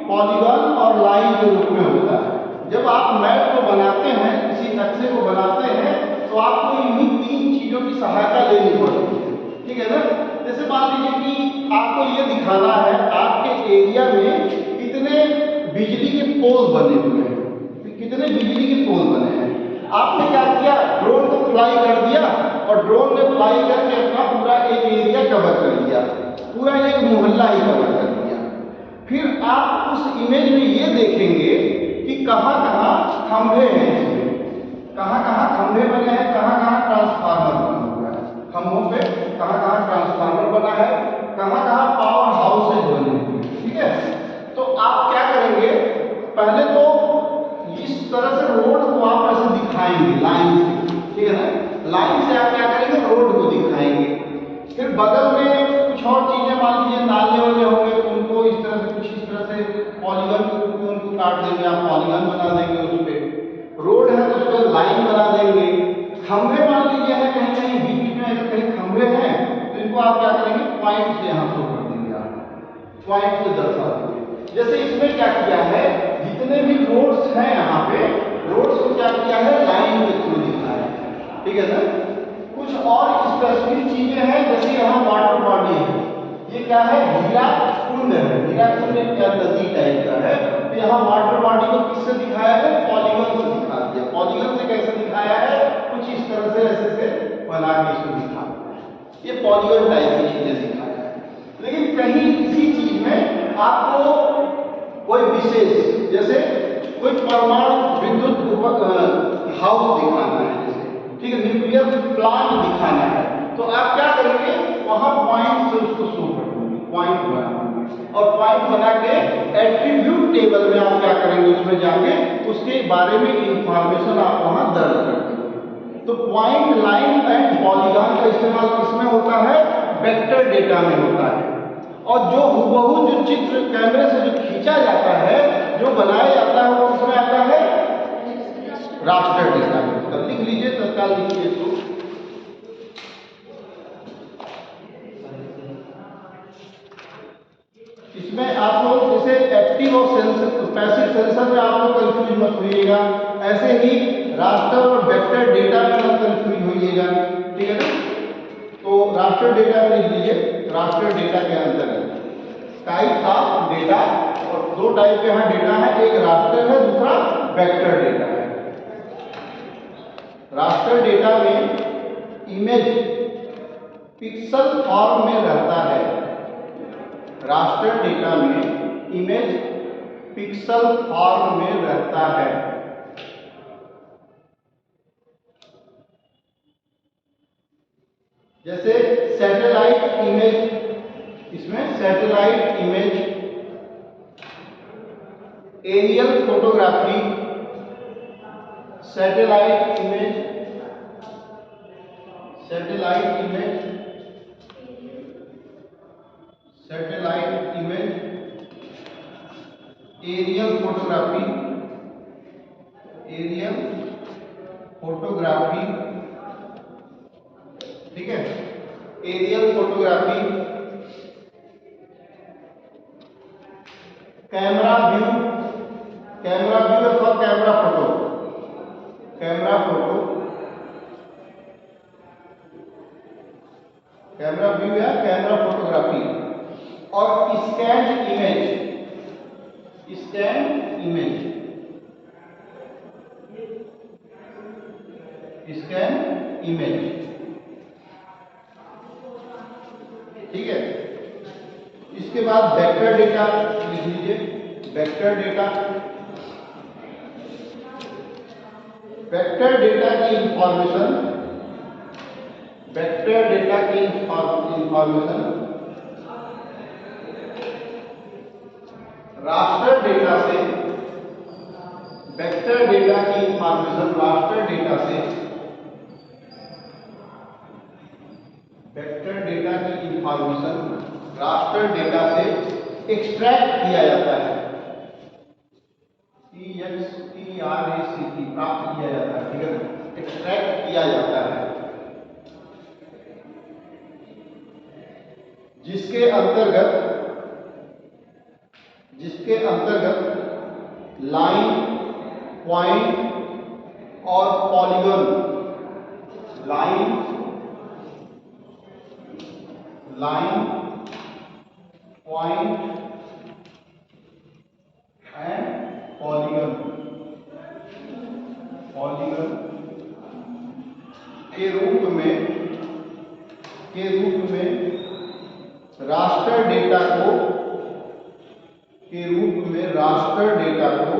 पॉलीगॉन और लाइन के रूप में होता है। जब आप मैप को बनाते हैं, किसी नक्शे को बनाते हैं, तो आपको इन्हीं तीन चीजों की सहायता लेनी पड़ती है। ठीक है ना। जैसे मान लीजिए कि आपको ये दिखाना है आपके एरिया में कितने बिजली के पोल बने हुए हैं, कितने बिजली के पोल बने हैं। आपने क्या किया, ड्रोन को फ्लाई कर दिया और ड्रोन ने फ्लाई करके अपना पूरा एक एरिया कवर कर लिया, पूरा एक मोहल्ला ही कवर कर दिया। फिर आप उस इमेज में ये देखेंगे कि कहाँ कहाँ खंभे हैं, इसमें कहाँ कहाँ खंभे बने हैं, कहाँ कहाँ ट्रांसफार्मर बना हुआ है, खंभों पे कहाँ कहाँ ट्रांसफार्मर बना है, कहाँ कहाँ पावर हाउसेज बने हैं। ठीक है, तो आप क्या करेंगे, पहले तो इस तरह से रोड को आप ऐसे दिखाएंगे लाइन से, ठीक है ना। लाइन से आप क्या करेंगे, रोड को दिखाएंगे। फिर बगल में कुछ और चीजें, मान लीजिए नाले वाले होंगे, तो उनको इस तरह से, कुछ इस तरह से पॉलीगन के रूप में उनको काट देंगे, आप पॉलीगन बना देंगे उस पर। रोड है तो उस पर लाइन बना देंगे। खंभे मान लीजिए है कहीं कहीं बीच में, अगर कहीं खंभे हैं तो इनको आप क्या करेंगे, पॉइंट से यहाँ शो कर देंगे, आप पॉइंट से दर्शा देंगे। जैसे इसमें क्या किया है, जितने भी रोड्स हैं यहाँ पे, रोड्स को क्या किया है, लाइन के थ्रू दिखाया है। ठीक है ना। कुछ और स्पेसिफिक चीजें हैं, जैसे यहाँ वाटर बॉडी है, ये क्या है, हीरा कुंड है। हीरा कुंड एक क्या नदी टाइप का है, तो यहाँ वाटर बॉडी को किससे दिखाया है, पॉलीगन से दिखा दिया। पॉलीगन से कैसे दिखाया है, कुछ इस तरह से ऐसे से बना के इसको दिखा दिया। ये पॉलीगन टाइप की चीजें दिखाया है। लेकिन कहीं किसी चीज में आपको कोई विशेष, जैसे कोई परमाणु विद्युत हाउस दिखाना है, जैसे ठीक है, न्यूक्लियर प्लांट दिखाना है, तो आप क्या करेंगे, वहां पॉइंट से उसको शो कर देंगे, पॉइंट बनाएंगे। और पॉइंट बना के एट्रीब्यूट टेबल में आप क्या करेंगे, उसमें जाके उसके बारे में इंफॉर्मेशन आप वहां दर्ज कर देंगे। तो पॉइंट, लाइन एंड पॉलीगॉन का इस्तेमाल किसमें होता है, वेक्टर डेटा में होता है। और जो हुबहू जो चित्र कैमरे से जो खींचा जाता है, जो बनाया जाता है, वो किसमें आता है, रास्टर डेटा में। लिख लीजिए, तत्काल लिखिए इसको। लोग जैसे एक्टिव और पैसिव सेंसर में आप लोग कंफ्यूज मत होइएगा, ऐसे ही रास्टर और वेक्टर डेटा में मत कंफ्यूज होइएगा, ठीक है ना। तो रास्टर डेटा में लिख लीजिए, रास्टर डेटा के अंदर है टाइप ऑफ डेटा, और दो टाइप के यहाँ डेटा है, एक रास्टर है, दूसरा वेक्टर डेटा है। रास्टर डेटा में इमेज पिक्सल फॉर्म में रहता है, रास्टर डेटा में इमेज पिक्सल फॉर्म में रहता है। जैसे सैटेलाइट इमेज, इसमें satellite image, aerial photography, satellite image, satellite image, satellite image, aerial photography, aerial photography, ठीक है, aerial photography, camera view, camera view अथवा camera photo, camera photo, camera view या camera photography, और scan image, scan image, scan image, ठीक है। इसके बाद vector data लिख लीजिए, वेक्टर डेटा, वेक्टर डेटा की इंफॉर्मेशन, वेक्टर डेटा की इंफॉर्मेशन रास्टर डेटा से, वेक्टर डेटा की इंफॉर्मेशन रास्टर डेटा से, वेक्टर डेटा की इंफॉर्मेशन रास्टर डेटा से एक्सट्रैक्ट किया जाता है, EXTRACT प्राप्त किया जाता है, ठीक है, एक्सट्रैक्ट किया जाता है, जिसके अंतर्गत लाइन, पॉइंट और polygon, line, point and polygon, polygon के रूप में रास्टर डेटा को, के रूप में रास्टर डेटा को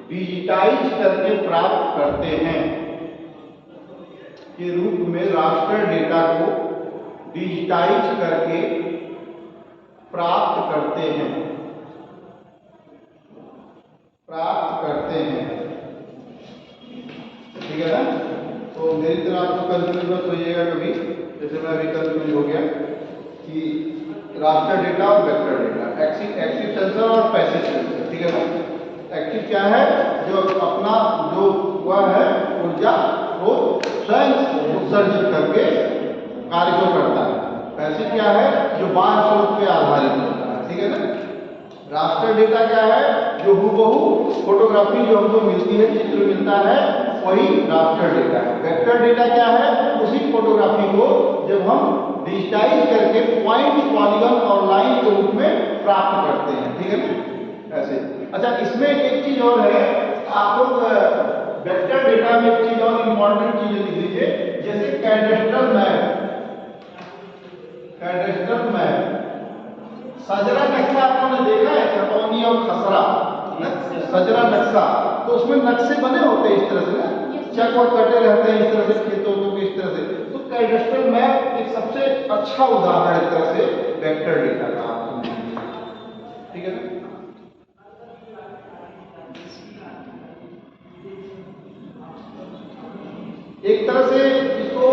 डिजिटाइज करके प्राप्त करते हैं, के रूप में रास्टर डेटा को डिजिटाइज करके प्राप्त करते हैं, प्राप्त करते हैं, ठीक है ना। तो मेरी तरह आपको कंफ्यूज मत होइएगा कभी, जैसे मैं अभी कंफ्यूज हो गया कि रास्टर डेटा और वेक्टर डेटा, एक्टिव सेंसर और पैसिव सेंसर, ठीक है ना। एक्टिव क्या है, जो अपना जो वह है ऊर्जा वो स्वयं उत्सर्जित करके कार्य को करता है, पैसिव क्या है, जो बाह्य स्रोत पे आधारित होता है, ठीक है ना। रास्टर डेटा क्या है, जो हूबहू फोटोग्राफी जो हमको मिलती है, चित्र मिलता है, वही रास्टर डेटा है। वेक्टर डेटा क्या है, उसी फोटोग्राफी को जब हम डिजिटाइज करके पॉइंट, पॉलीगन और लाइन के रूप में प्राप्त करते हैं, ठीक है ना, ऐसे। अच्छा, इसमें एक चीज और है, आप लोग वेक्टर डेटा में एक चीज और इंपॉर्टेंट चीज लिख लीजिए, जैसे कैडेस्ट्रल मैप, कैडेस्ट्रल मैप, सजरा नक्शा आपने देखा है, खतौनी और खसरा, सजरा नक्शा, तो उसमें नक्शे बने होते हैं इस तरह से ना, चक और कटे रहते हैं इस तरह से खेतों को, इस तरह से। तो कैडेस्ट्रल मैप एक सबसे अच्छा उदाहरण एक तरह से वेक्टर डेटा का, ठीक है ना। एक तरह से इसको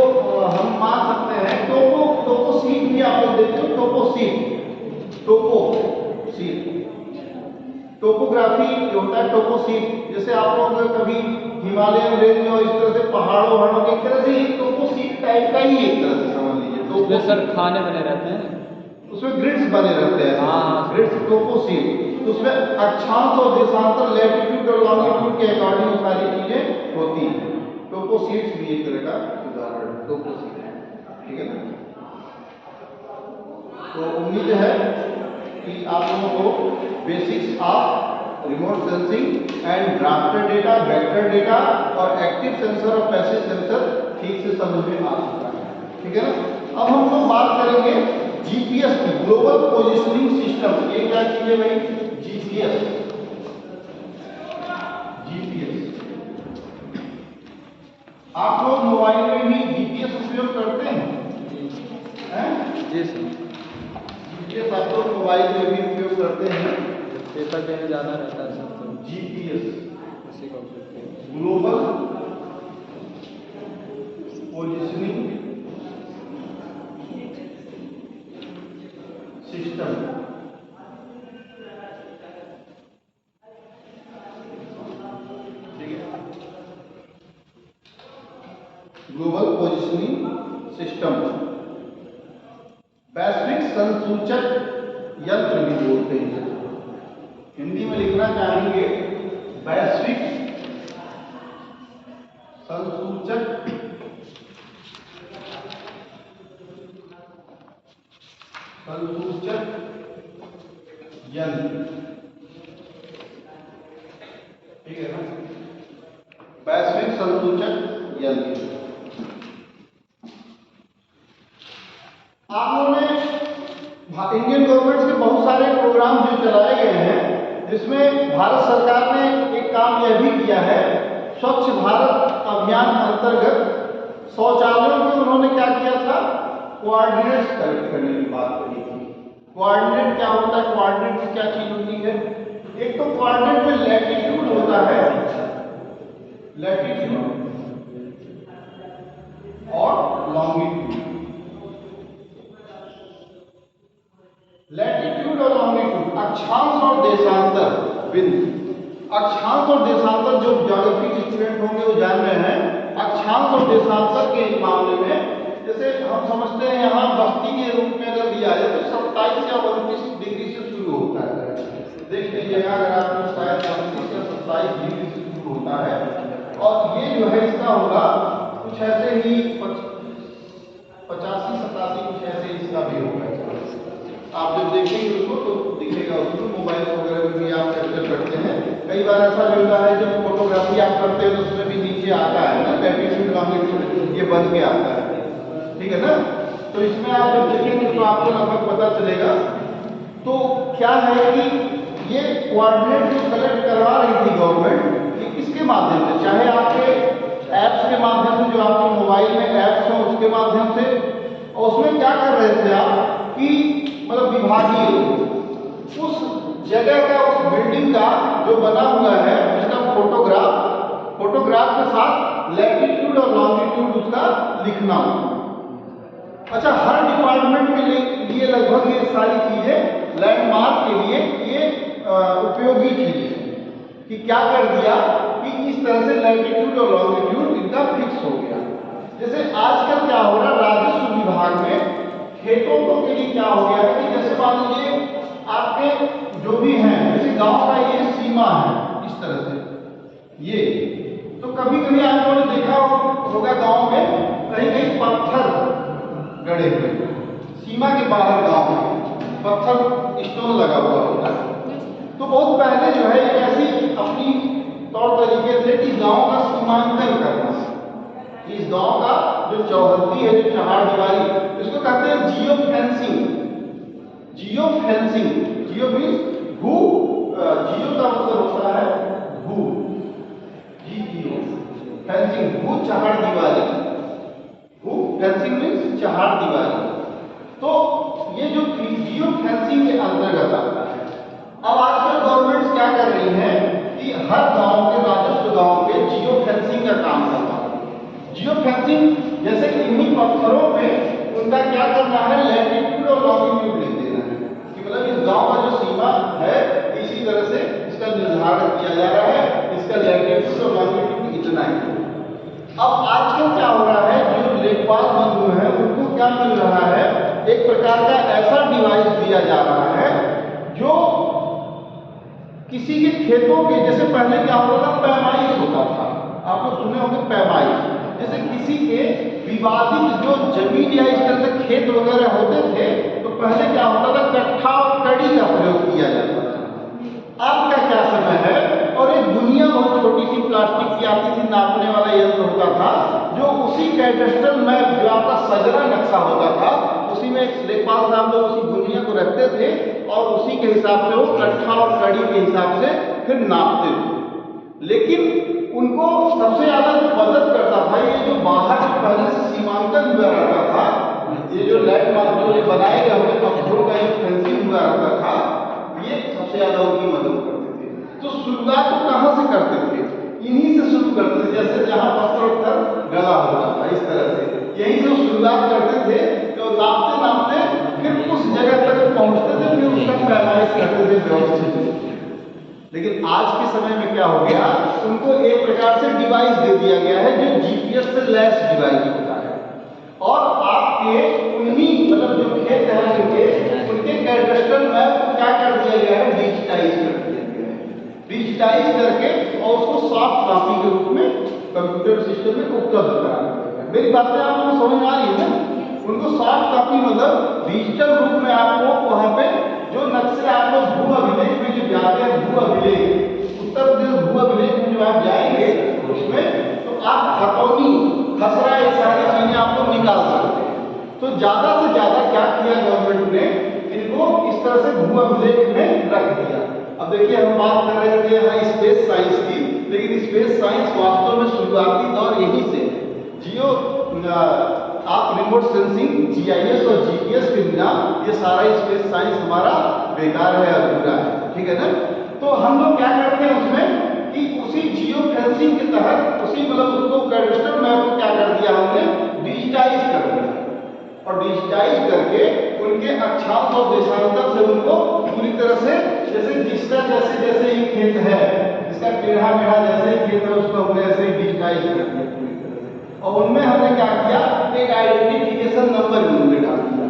हम मान सकते हैं, टोपो सीट भी आप लोग देखते हो, टोपो सीट, टोपोग्राफी जो होता है, टोपो सीट, जैसे आप लोग कभी हिमालयन रेंज और इस तरह से पहाड़ों वहाड़ों के एक तरह से टोपो सीट टाइप का ही एक तरह से समझ लीजिए। उसमें सर खाने बने रहते हैं, उसमें ग्रिड्स बने रहते हैं, हाँ। ग्रिड्स टोपोशीट, उसमें अक्षांश और देशांतर लैटिट्यूड और लॉन्गिट्यूड के अकॉर्डिंग सारी चीजें होती हैं। टोपोशीट्स भी एक तरह का उदाहरण टोपोशीट है, ठीक है ना। तो उम्मीद है कि आप लोगों को basics of remote sensing and drafted data, vector data और एक्टिव सेंसर और पैसिव सेंसर ठीक से समझ में आ चुका है, ठीक है ना। अब हम लोग बात करेंगे जीपीएस की, ग्लोबल पोजिशनिंग सिस्टम। ये क्या चीज है भाई? जीपीएस। जीपीएस आप लोग मोबाइल में भी जीपीएस उपयोग करते हैं? जी सर। जीपीएस आप लोग मोबाइल में भी उपयोग करते हैं? पेपर देने जाना रहता है सर, तो जीपीएस उसी का उपयोग किया। Global positioning system. ठीक है, ग्लोबल पोजिशनिंग सिस्टम, वैश्विक संसूचक यंत्र भी बोलते हैं। हिंदी में लिखना चाहेंगे वैश्विक संसूचक यंत्र, ठीक है ना। वैश्विक संसूचक यंत्र। आप लोगों ने इंडियन गवर्नमेंट के बहुत सारे प्रोग्राम जो चलाए गए हैं, जिसमें भारत सरकार ने एक काम यह भी किया है, स्वच्छ भारत अभियान अंतर्गत शौचालयों की उन्होंने क्या किया था? कोऑर्डिनेट्स कलेक्ट करने की बात करी थी। कोऑर्डिनेट क्या होता है? कोऑर्डिनेट की क्या चीज होती है? एक तो कोऑर्डिनेट में लैटिट्यूड होता है, लैटिट्यूड और लॉन्गिट्यूड। लैटिट्यूड और लॉन्गिट्यूड, अक्षांश और देशांतर बिंदु। अक्षांश और देशांतर, जो ज्योग्राफी के स्टूडेंट होंगे वो जान रहे हैं, अक्षांश और देशांतर के मामले में जैसे हम समझते हैं यहाँ बस्ती के रूप में अगर दिया जाए तो 27 या 29 डिग्री से शुरू होता है। देख लीजिएगा, अगर आपको शायद 29 या 27 डिग्री से शुरू होता है, और ये जो है इसका होगा कुछ ऐसे ही 85-87 कुछ ऐसे इसका भी होगा। आप जब देखेंगे उसको तो दिखेगा, उसको मोबाइल वगैरह में भी आप कैप्चर करते हैं। कई बार ऐसा भी होता है जब फोटोग्राफी आप करते हैं तो उसमें भी नीचे आता है ना लैटिट्यूड लॉन्गिट्यूड, ये बन के आता है, ठीक है ना। तो इसमें आप जब देखेंगे तो आपको लगभग पता चलेगा। तो क्या है कि ये कोऑर्डिनेट जो कलेक्ट करवा रही थी गवर्नमेंट, ये किसके माध्यम से? चाहे आपके ऐप्स के माध्यम से, जो आपके मोबाइल में ऐप्स हो उसके माध्यम से, और उसमें क्या कर रहे थे आप कि मतलब विभागीय उस जगह का, उस बिल्डिंग का जो बना हुआ है उसका फोटोग्राफ के साथ लैटिट्यूड और लॉन्गिट्यूड उसका लिखना। अच्छा, हर डिपार्टमेंट के लिए लगभग ये सारी चीजें लैंडमार्क के लिए ये उपयोगी चीजें कि क्या कर दिया कि इस तरह से लैटिट्यूड और लॉन्गिट्यूड इनका फिक्स हो गया। जैसे आजकल क्या हो रहा है, राजस्व विभाग में खेतों के लिए क्या हो गया है कि जैसे मान लीजिए आपके जो भी हैं, जैसे गांव का ये सीमा है इस तरह से, ये तो कभी कभी आप लोगों ने देखा होगा गांव में कहीं कहीं पत्थर गड़े हुए, सीमा के बाहर गांव में पत्थर स्टोन लगा हुआ होता है। तो बहुत पहले जो है एक ऐसी अपनी तौर तरीके से कि गांव का सीमांकन करना, इस गांव का जो चौहद्दी है, जो चहार दीवारी, इसको कहते हैं जियो फेंसिंग। जियो फेंसिंग, जियो मीन्स भू, जियो का मतलब होता है भू, जियो फेंसिंग, भू चहार दीवारी, भू फेंसिंग मीन्स चहार दीवारी। तो ये जो जियो फेंसिंग के अंतर्गत आता है। अब आजकल गवर्नमेंट क्या कर रही है कि हर गांव के, राजस्व गांव के जियो फेंसिंग का काम करता है। जियो फेंसिंग जैसे इन्हीं पत्थरों पे उनका क्या करना है, लैटिट्यूड और लॉन्गिट्यूड लिख देना है कि मतलब इस गांव का जो सीमा है इसी तरह से इसका निर्धारण किया जा रहा है, इसका लैटिट्यूड और लॉन्गिट्यूड इतना ही। अब आजकल क्या हो रहा है, जो लेखपाल बंधु हैं उनको क्या मिल रहा है एक प्रकार का ऐसा डिवाइस दिया जा रहा है जो किसी के खेतों के, जैसे पहले क्या होता था, पैमाइश होता था, आप लोग सुने होंगे पैमाइश, जैसे किसी के विवादित जो जमीन या इस तरह से खेत वगैरह होते थे तो पहले क्या होता था, कट्ठा और कड़ी का प्रयोग किया जाता था। आज का क्या समय है, और एक दुनिया बहुत छोटी सी प्लास्टिक की आती थी, नापने वाला यंत्र होता था, जो उसी कैडेस्ट्रल मैप जो आपका सजरा नक्शा होता था, उसी में लेखपाल साहब लोग उसी दुनिया को रखते थे और उसी के हिसाब से वो कट्ठा और कड़ी के हिसाब से फिर नापते थे। लेकिन उनको सबसे ज्यादा जो मदद करता था, ये जो बाहर जो पहले से सीमांकन हुआ रहता था, ये जो लैंडमार्क जो ये बनाए गए होंगे पत्थरों का जो फेंसिंग हुआ रहता था, ये सबसे ज्यादा उनकी मदद करते थे। तो शुरुआत तो कहाँ से करते थे, इन्हीं से शुरू करते थे, जैसे जहाँ पत्थर गला होता था इस तरह से, यहीं से शुरुआत करते थे। तो नापते नापते फिर उस जगह तक पहुँचते थे, फिर उसका पैमाइश करते थे व्यवस्थित। लेकिन आज के समय में क्या हो गया, उनको एक प्रकार से डिवाइस दे दिया गया है जो जीपीएस से लैस डिवाइस होता है, और आपके उन्हीं मतलब जो खेत है उनके कैडेस्ट्रल मैप को क्या कर दिया गया है, डिजिटाइज कर दिया गया है। डिजिटाइज करके और उसको सॉफ्ट कॉपी के रूप में कंप्यूटर सिस्टम में उपलब्ध करा दिया गया। मेरी बातें आप लोगों को समझ में आ रही है ना? उनको सॉफ्ट कॉपी मतलब डिजिटल रूप में आपको वहाँ पे जो नक्शे आप लोग भू अभिलेख में जो जाते हैं, भू अभिलेख उत्तर प्रदेश भू अभिलेख में जो आप जाएंगे उसमें, तो आप खतौनी खसरा ये सारी चीजें आप लोग निकाल सकते हैं। तो ज्यादा से ज्यादा क्या किया गवर्नमेंट ने, इनको इस तरह से भू अभिलेख में रख दिया। अब देखिए हम बात कर रहे थे यहाँ स्पेस साइंस की, लेकिन स्पेस साइंस वास्तव में शुरुआती दौर यहीं से जियो आप रिमोट सेंसिंग, जीआईएस और जीपीएस के बिना ये सारा स्पेस साइंस हमारा बेकार है, अधूरा है, ठीक है ना? तो हम लोग क्या करते हैं उसमें कि उसी जियो फेंसिंग के तहत उसी मतलब उसको कैडेस्ट्रल मैप को क्या कर दिया हमने, डिजिटाइज कर दिया, और डिजिटाइज करके उनके अक्षांश और देशांतर से उनको पूरी तरह से, जैसे जिसका जैसे जैसे ही खेत है, जिसका टेढ़ा मेढ़ा जैसे ही खेत है उसको हमने ऐसे ही डिजिटाइज कर दिया पूरी तरह से। और उनमें हमने क्या किया, एक आइडेंटिफिकेशन नंबर भी उनमें डाल दिया,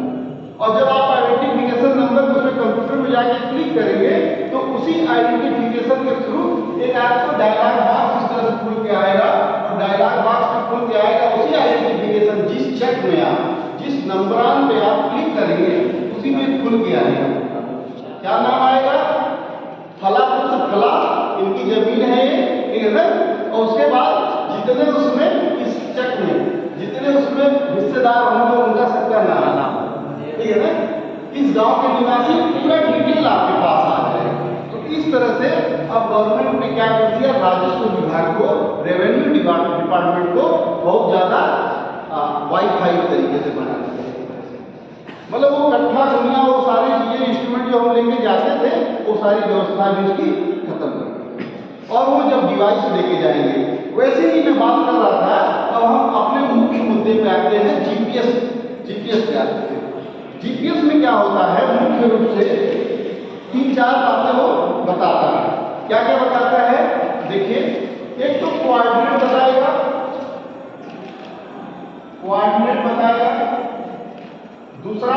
और जब आप आइडेंटिफिकेशन नंबर को उसमें कंप्यूटर में जाके क्लिक करेंगे तो उसी आइडेंटिफिकेशन के थ्रू एक आपको डायलॉग बॉक्स इस तरह से खुल के आएगा, और डायलॉग बॉक्स में खुल के आएगा उसी आइडेंटिफिकेशन, जिस चेक में आप जिस नंबरान पे आप क्लिक करेंगे उसी में खुल के आएगा। क्या नाम आएगा, फलापुर से फला, इनकी जमीन है ये, ठीक है ना? और उसके बाद जितने उसमें इस चेक में जितने उसमें हिस्सेदार होंगे उनका सबका नाम, ठीक है ना? इस गांव के निवासी पूरा डिटेल आपके पास आ जाएगा। तो इस तरह से अब गवर्नमेंट ने क्या कर दिया, राजस्व विभाग को, रेवेन्यू डिपार्टमेंट को बहुत ज्यादा वाईफाई तरीके से बना दिया। मतलब वो कट्ठा दुनिया वो सारी चीजें इंस्ट्रूमेंट जो हम लेके जाते थे वो सारी व्यवस्था भी उसकी खत्म कर दी, और वो जब डिवाइस लेके जाएंगे। वैसे ही मैं बात कर रहा था, अब हम अपने मुख्य मुद्दे पे आते हैं, जीपीएस पे आते हैं। जीपीएस में क्या होता है, मुख्य रूप से 3-4 बातें वो बताता है। क्या क्या बताता है, देखिए, एक तो कोऑर्डिनेट बताएगा, दूसरा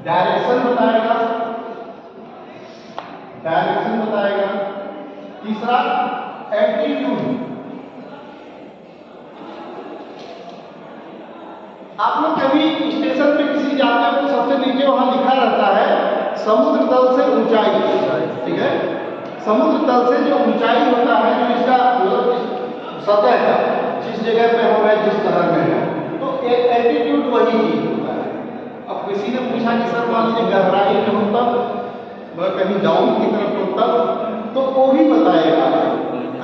डायरेक्शन बताएगा, तीसरा एल्टीट्यूड। आप लोग कभी स्टेशन पे किसी जाते हैं तो सबसे नीचे वहां लिखा रहता है समुद्र तल से ऊंचाई, ठीक है? समुद्र तल से जो ऊंचाई होता है, जो इसका मतलब सतह का, जिस जगह पे हम हैं, जिस शहर में है, तो एक एल्टीट्यूड वही चीज होता है। अब किसी ने पूछा कि सर मान लीजिए गहराई में होता, कहीं डाउन की तरफ होता, तो वो भी बताएगा।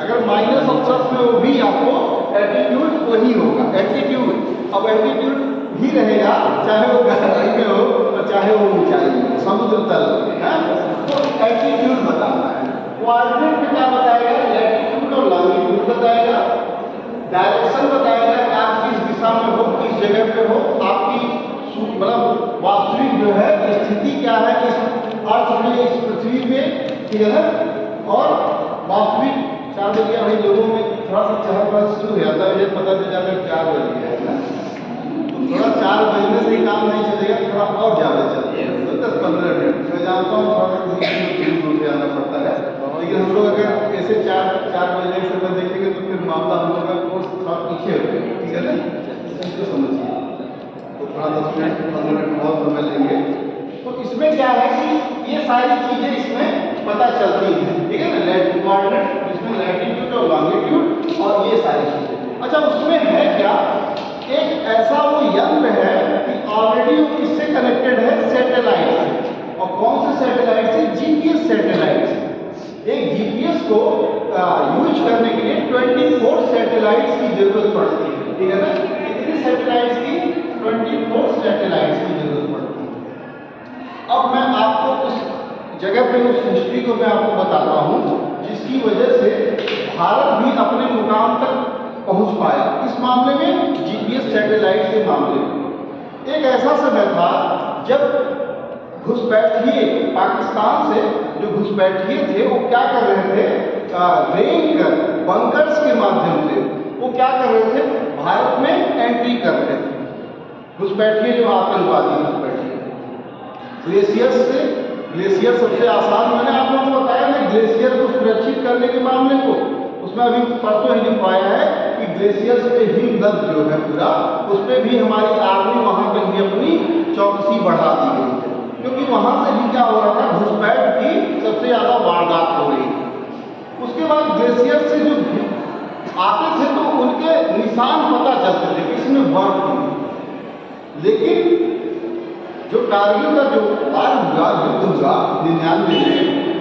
अगर माइनस ऑप्शंस में वो भी आपको एल्टीट्यूड वही होगा, एल्टीट्यूड। अब एल्टीट्यूड ही रहेगा, चाहे वो गहराई में हो और चाहे वो ऊंचाई में, समुद्र तल है, तो एल्टीट्यूड बताता है। कोऑर्डिनेट में क्या बताएगा, लैटिट्यूड और लॉन्गिट्यूड बताएगा, डायरेक्शन बताएगा कि आप किस दिशा में हो, किस जगह पे हो, आपकी मतलब वास्तविक जो है स्थिति क्या है इस अर्थ में, इस पृथ्वी में, ठीक है ना? और वास्तविक 4 बजे भाई लोगों में थोड़ा सा चहल पहल शुरू हो जाता है, मुझे पता चल जाता है 4 बज गया है ना, तो थोड़ा 4 बजने से ही काम नहीं चलेगा, थोड़ा और ज़्यादा चलिए, तो 10-15 मिनट। मैं जानता हूँ थोड़ा दूर से आना पड़ता है, लेकिन हम लोग अगर ऐसे 4 बजने से समय देखेंगे तो फिर मामला हम लोग का कोर्स थोड़ा पीछे हो जाएगा, ठीक है ना? इसको समझिए। तो थोड़ा 10 मिनट 15 मिनट और समय लेंगे। तो इसमें क्या है कि ये सारी चीज़ें इसमें पता चलती हैं, ठीक है ना? कोऑर्डिनेट, इसमें लैटिट्यूड और लॉन्गिट्यूड और ये सारी चीज़ें। अच्छा, उसमें है क्या, एक ऐसा वो यंत्र है कि ऑलरेडी किससे कनेक्टेड है, सैटेलाइट से। और कौन से सैटेलाइट से, जीपीएस सैटेलाइट से। एक जीपीएस को यूज करने के लिए 24 सैटेलाइट्स की जरूरत पड़ती है, ठीक है ना? कितनी सैटेलाइट्स की, 24 सैटेलाइट्स की जरूरत पड़ती है। अब मैं आपको उस जगह पे उस हिस्ट्री को मैं आपको बताता हूँ जिसकी वजह से भारत भी अपने मुकाम तक पहुंच पाया इस मामले में, जीपीएस सैटेलाइट के मामले में। एक ऐसा समय था जब घुसपैठिए पाकिस्तान से जो घुसपैठिए थे वो क्या कर रहे थे, रेड कर बंकर्स के माध्यम से वो क्या कर रहे थे, भारत में एंट्री कर रहे थे। घुसपैठिए जो आतंकवादी घुसपैठिए ग्लेशियर से, ग्लेशियर सबसे आसान, मैंने आप लोगों को बताया ना ग्लेशियर को सुरक्षित करने के मामले को, उसमें अभी परसों ही लिखवाया है कि ग्लेशियर्स पे हिमनद जो है पूरा, उस पर भी हमारी आर्मी वहाँ पे भी अपनी चौकसी बढ़ा दी गई है, क्योंकि वहाँ से भी क्या हो रहा था, घुसपैठ की सबसे ज़्यादा वारदात हो रही थी। उसके बाद ग्लेशियर से जो आते थे तो उनके निशान पता चलते थे कि इसमें बर्फ थी, लेकिन जो कारगिल का जो वार हुआ, युद्ध हुआ 99 में,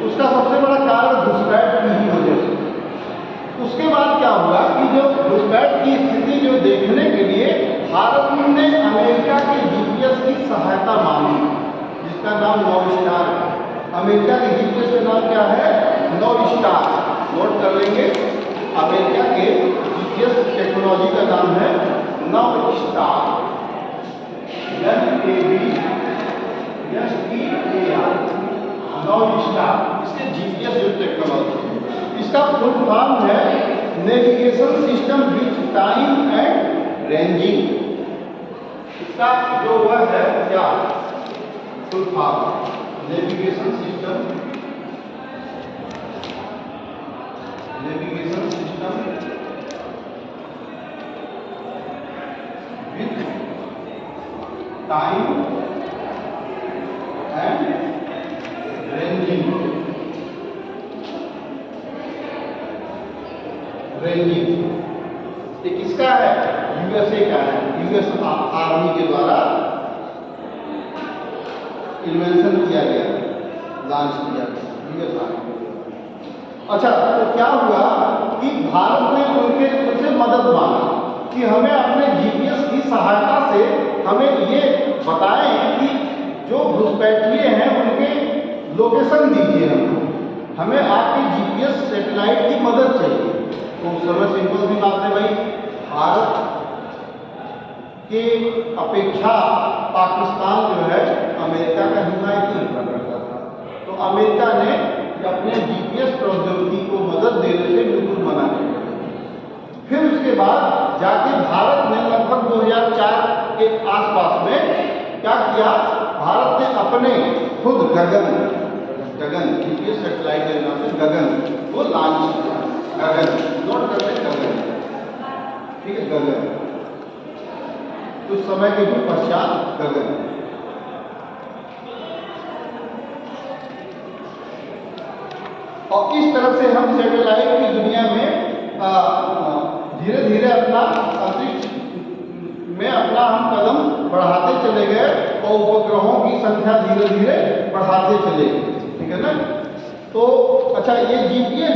उसका सबसे बड़ा कारण घुसपैठ की ही वजह से। उसके बाद क्या हुआ कि जो घुसपैठ की स्थिति जो देखने के लिए भारत ने अमेरिका के जीपीएस की सहायता मांगी, जिसका नाम नौस्टार है। अमेरिका के जीपीएस का नाम क्या है, नौस्टार, नोट कर लेंगे। अमेरिका के जीपीएस टेक्नोलॉजी का नाम है नौस्टार, नौस्टार, इसके जीपीएस जो टेक्नोलॉजी, इसका फुल फॉर्म है navigation system with time and ranging. इसका जो वह है क्या full form, navigation system, navigation system with time and ranging, ranging. ये किसका है, यूएसए का है, यूएस आर्मी के द्वारा इन्वेंशन किया गया, लॉन्च किया गया यूएस आर्मी। अच्छा, तो क्या हुआ कि भारत ने उनसे मदद मांगी कि हमें अपने जीपीएस की सहायता से हमें ये बताएं कि जो घुसपैठिए हैं उनके लोकेशन दीजिए, हमें आपके जीपीएस सैटेलाइट की मदद चाहिए। तो उस समय सिंपल सी बात है भाई, भारत के अपेक्षा पाकिस्तान जो है अमेरिका का हिमायती हुआ करता था, तो अमेरिका ने अपने जीपीएस प्रौद्योगिकी को मदद देने से बिल्कुल मना किया। फिर उसके बाद जाके भारत ने लगभग 2004 के आसपास में क्या किया, भारत ने अपने खुद गगन जीपीएस सैटेलाइट के नाम से गगन वो लॉन्च किया। गगन, नोट करते हैं गगन, ठीक है, गगन कुछ समय के पश्चात गगन। और इस तरह से हम सैटेलाइट की दुनिया में धीरे धीरे अपना अंतरिक्ष में अपना हम कदम बढ़ाते चले गए और उपग्रहों की संख्या धीरे धीरे बढ़ाते चले गए, ठीक है ना। तो अच्छा, ये जीपीएस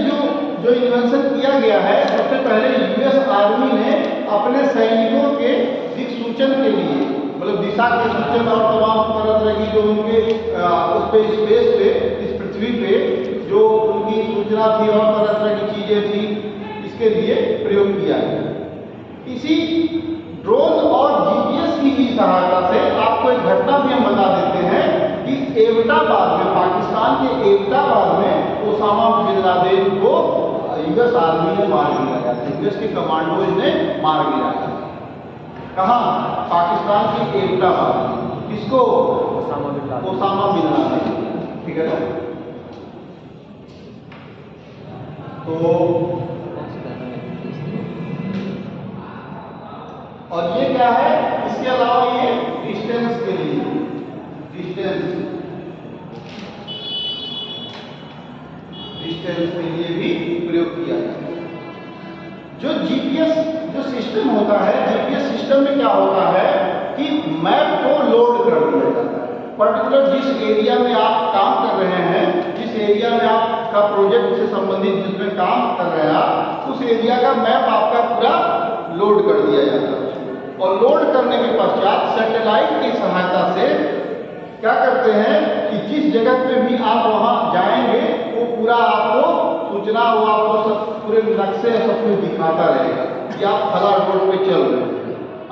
जो इन्वेंशन किया गया है, सबसे पहले यूएस आर्मी ने अपने सैनिकों के दिक सूचन के लिए, मतलब दिशा के सूचन और तमाम तरह की जो उनके उस पे स्पेस पे, इस पृथ्वी पे जो उनकी सूचना थी और तरह की चीजें थी, इसके लिए प्रयोग किया गया। इसी ड्रोन और जीपीएस की ही सहायता से आपको एक घटना भी हम बता देते हैं कि एबटाबाद में, पाकिस्तान के एबटाबाद में ओसामा बिन लादेन को यूएस आर्मी ने मार गिराया था, यूएस के कमांडोज ने मार गिराया था। कहाँ? पाकिस्तान की एबटाबाद में। किसको? Osama bin Laden. Osama bin Laden, ठीक है ना। तो और ये क्या है? इसके अलावा ये डिस्टेंस के लिए, डिस्टेंस के लिए भी प्रयोग किया जाता है। जो जीपीएस जो सिस्टम होता है, जीपीएस सिस्टम में क्या होता है कि मैप को लोड कर दिया जाता है। पर्टिकुलर जिस एरिया में आप काम कर रहे हैं, जिस एरिया में आपका प्रोजेक्ट से संबंधित जिसमें काम कर रहे हैं आप, उस एरिया का मैप आपका पूरा लोड कर दिया जाता है। और लोड करने के पश्चात सैटेलाइट की सहायता से क्या करते हैं कि जिस जगह पे भी आप वहां जाएंगे वो पूरा आपको सूचना, वो आपको सब पूरे नक्शे सब कुछ दिखाता रहेगा कि आप फला रोड पे चल रहे हैं,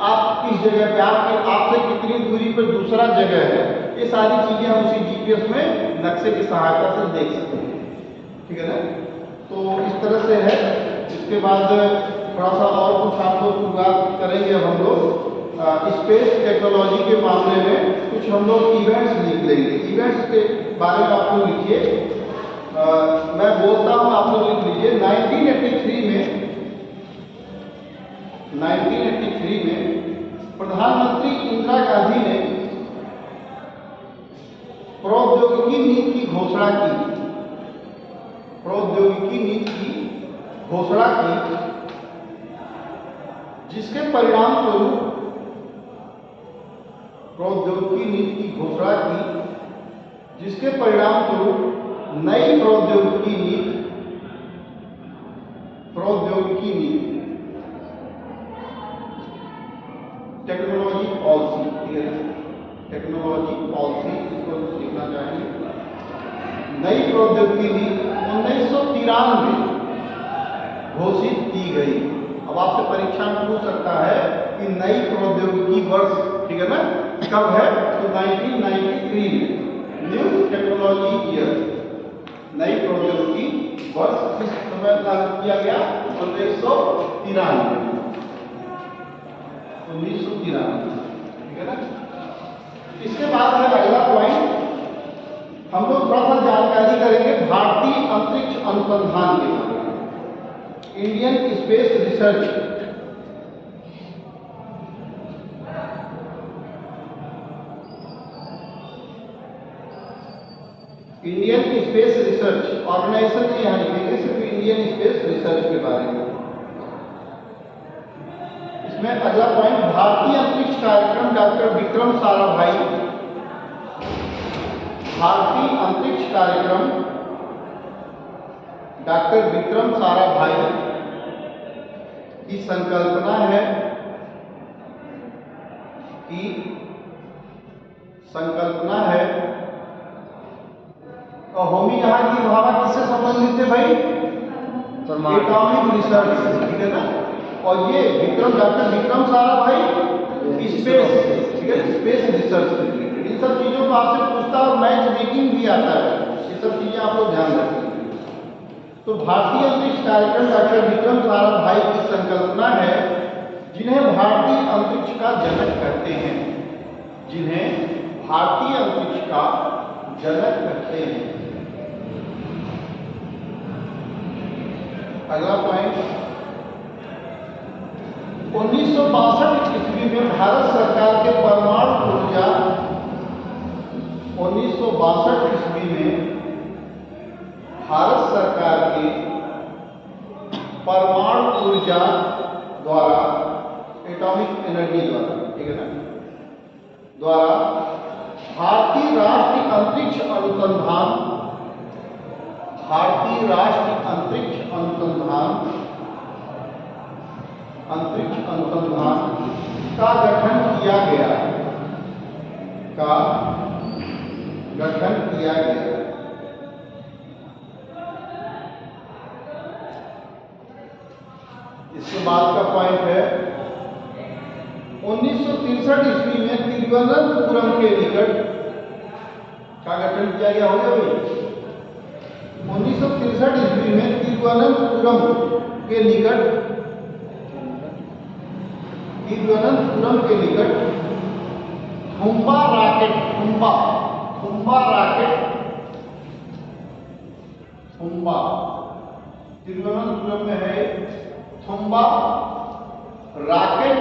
आप किस जगह पे, आपसे कितनी दूरी पर दूसरा जगह है। ये सारी चीजें हम उसी जीपीएस में नक्शे की सहायता से देख सकते हैं, ठीक है ना। तो इस तरह से है। इसके बाद थोड़ा सा और कुछ हम लोग शुरुआत करेंगे। हम लोग स्पेस टेक्नोलॉजी के मामले में कुछ हम लोग इवेंट्स लिख लेंगे। इवेंट्स के बारे में आप लोग लिखिए, मैं बोलता हूँ, आप लोग लिख लीजिए। 1983 में प्रधानमंत्री इंदिरा गांधी ने प्रौद्योगिकी नीति की घोषणा की। प्रौद्योगिकी नीति की घोषणा की, जिसके परिणाम स्वरूप प्रौद्योगिकी नीति की घोषणा की, जिसके परिणाम स्वरूप नई प्रौद्योगिकी नीति टेक्नोलॉजी पॉलिसी, ठीक है, टेक्नोलॉजी पॉलिसी इसको लिखना चाहेंगे। नई प्रौद्योगिकी नीति 1993 घोषित की गई। अब आपसे परीक्षा में पूछ सकता है कि नई प्रौद्योगिकी वर्ष, ठीक है ना, कब है? तो 1993 में, न्यू टेक्नोलॉजी ईयर, नई प्रौद्योगिकी वर्ष किस समय लागू किया गया? 1993, ठीक है ना। इसके बाद है अगला पॉइंट, हम लोग थोड़ा सा जानकारी करेंगे भारतीय अंतरिक्ष अनुसंधान के बारे में, Indian space research. Indian space research organisation ने यहाँ लिखेंगे, सिर्फ इंडियन स्पेस रिसर्च के बारे में। इसमें अगला पॉइंट, भारतीय अंतरिक्ष कार्यक्रम डॉक्टर विक्रम साराभाई, भारतीय अंतरिक्ष कार्यक्रम डॉक्टर विक्रम साराभाई की संकल्पना है और होमी यहाँ की भावना किससे संबंधित है भाई? एटॉमिक रिसर्च, ठीक है ना। और ये डॉक्टर विक्रम साराभाई स्पेस, ठीक है, स्पेस रिसर्च से रिलेटेड। इन सब चीजों को आपसे पूछता है और मैच मेकिंग भी आता है, ये सब चीजें आप लोग ध्यान रखेंगे। तो भारतीय अंतरिक्ष कार्यक्रम डॉक्टर विक्रम साराभाई की संकल्पना है, जिन्हें भारतीय अंतरिक्ष का जनक कहते हैं, जिन्हें भारतीय अंतरिक्ष का जनक कहते हैं। अगला पॉइंट, 1962 ईस्वी में भारत सरकार के परमाणु ऊर्जा, 1962 ईस्वी में भारत सरकार के परमाणु ऊर्जा द्वारा, एटॉमिक एनर्जी द्वारा, ठीक है ना, द्वारा भारतीय राष्ट्रीय अंतरिक्ष अनुसंधान, भारतीय राष्ट्रीय अंतरिक्ष अनुसंधान का गठन किया गया, इसके बाद का पॉइंट है, 1963 ईस्वी में तिरुवनंतपुरम के निकट का गठन किया गया, हो गया भाई। 1963 ईस्वी में तिरुवनंतपुरम के निकट तिरुवनंतपुरम के निकट थुम्बा रॉकेट, थुम्बा रॉकेट, थुम्बा तिरुवनंतपुरम में है थुम्बा रॉकेट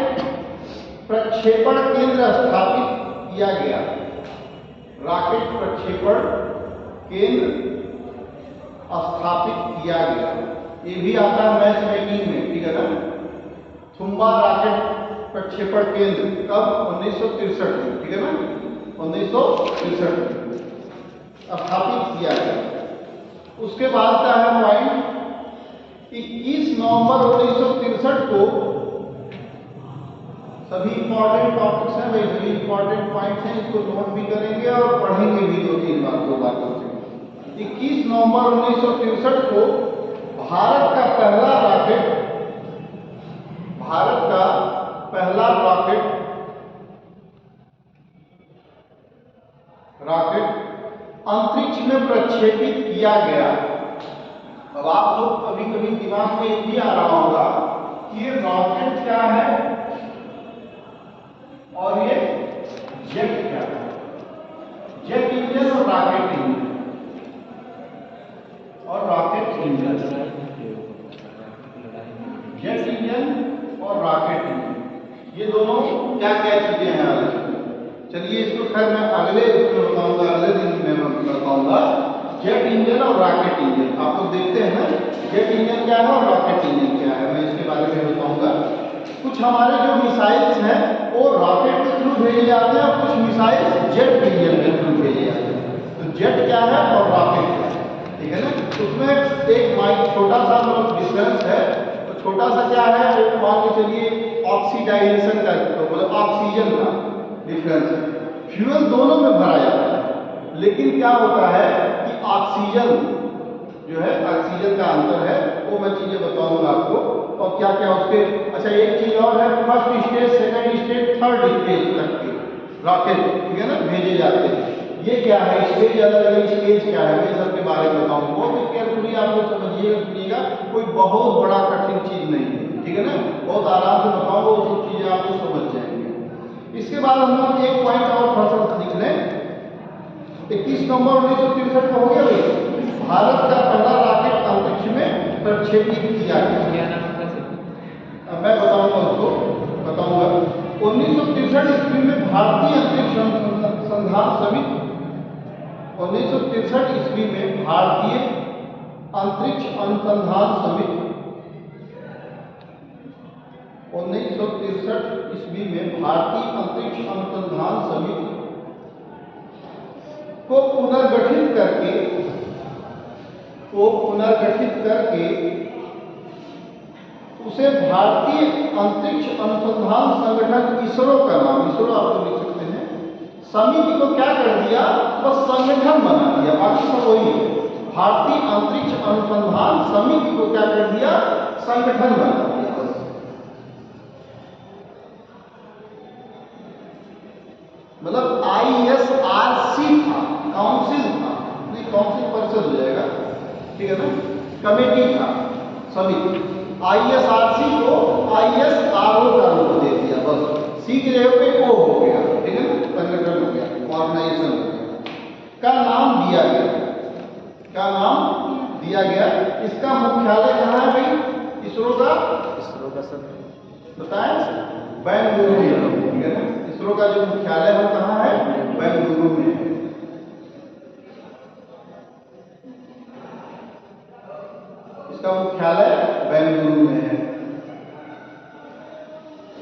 प्रक्षेपण केंद्र स्थापित किया गया। रॉकेट प्रक्षेपण केंद्र स्थापित किया गया। ये भी आता है मैथ मेकिंग में, ठीक है ना। थुम्बा रॉकेट प्रक्षेपण केंद्र कब? 1963 में, ठीक है ना, 1963 में स्थापित किया गया। उसके बाद का है पॉइंट 21 नवंबर 1963 को, सभी इंपॉर्टेंट टॉपिक्स हैं भाई, सभी इंपॉर्टेंट पॉइंट्स हैं, इसको नोट भी करेंगे और पढ़ेंगे भी दो बार करके। 21 नवंबर 1963 को भारत का पहला रॉकेट अंतरिक्ष में प्रक्षेपित किया गया। अब आप लोग कभी कभी दिमाग में ये भी आ रहा होगा कि ये रॉकेट क्या है और ये जेट क्या है। जेट इंजन और रॉकेट इंजन, और रॉकेट इंजन, जेट इंजन और रॉकेट इंजन, ये दोनों क्या क्या चीजें हैं अलग। चलिए इसको खैर मैं अगले उसमें बताऊंगा, अगले दिन में बताऊंगा। जेट इंजन और रॉकेट इंजन आप लोग देखते हैं ना, जेट इंजन क्या है और रॉकेट इंजन क्या है, मैं इसके बारे में बताऊंगा। कुछ हमारे जो मिसाइल्स हैं वो रॉकेट के थ्रू भेजे जाते हैं और कुछ मिसाइल जेट इंजन के थ्रू भेजे जाते हैं। तो जेट क्या है और रॉकेट क्या है, ठीक है ना। उसमें एक माइक छोटा सा मतलब डिफरेंस है। तो छोटा सा क्या है, वो मान के चलिए ऑक्सीडाइजेशन का, तो मतलब ऑक्सीजन का डिफरेंस है। फ्यूल दोनों में भरा जाता है, लेकिन क्या होता है कि ऑक्सीजन जो है, ऑक्सीजन का अंतर है, वो मैं चीजें बताऊंगा आपको। और क्या क्या उसके, अच्छा एक चीज और है, first stage, second stage, third stage तक के रॉकेट, ठीक है ना, भेजे जाते हैं। ये क्या है स्टेज, अलग अलग स्टेज क्या है, मैं सबके बारे में बताऊंगा। बहुत केयरफुली आप लोग समझिएगा, सुनिएगा, कोई बहुत बड़ा कठिन चीज नहीं है, ठीक है ना, बहुत आराम से बताऊंगा, वो सब चीजें आप लोग समझ जाएंगे। इसके बाद हम लोग एक पॉइंट और थोड़ा लिख लें। 21 नवंबर 1963 को हो गया भाई, भारत का पहला रॉकेट अंतरिक्ष में प्रक्षेपित किया गया। मैं बताऊंगा उसको, बताऊंगा। 1963 ईस्वी में भारतीय अंतरिक्ष अनुसंधान समिति, 1963 ईस्वी में भारतीय अंतरिक्ष अनुसंधान समिति, 1963 ईस्वी में भारतीय अंतरिक्ष अनुसंधान समिति को पुनर्गठित करके उसे भारतीय अंतरिक्ष अनुसंधान संगठन, इसरो का नाम, इसरो आप लोग लिख सकते हैं, समिति को क्या कर दिया, बस संगठन बना दिया, बाकी सब वही है। भारतीय अंतरिक्ष अनुसंधान समिति को क्या कर दिया, संगठन बना दिया बस। मतलब ISRC था, काउंसिल था, नहीं काउंसिल परिषद हो जाएगा, ठीक है ना, कमेटी था, समिति। ISRC को ISRO का रूप दे दिया, बस सी की जगह पे O हो गया, ठीक है ना, संगठन हो गया, ऑर्गेनाइजेशन हो गया, का नाम दिया गया, का नाम दिया गया। इसका मुख्यालय कहाँ है भाई, इसरो का सर बताएं, बेंगलुरु में, ठीक है ना। इसरो का जो मुख्यालय है कहाँ है, बेंगलुरु में है। इसका मुख्यालय बेंगलुरु में है।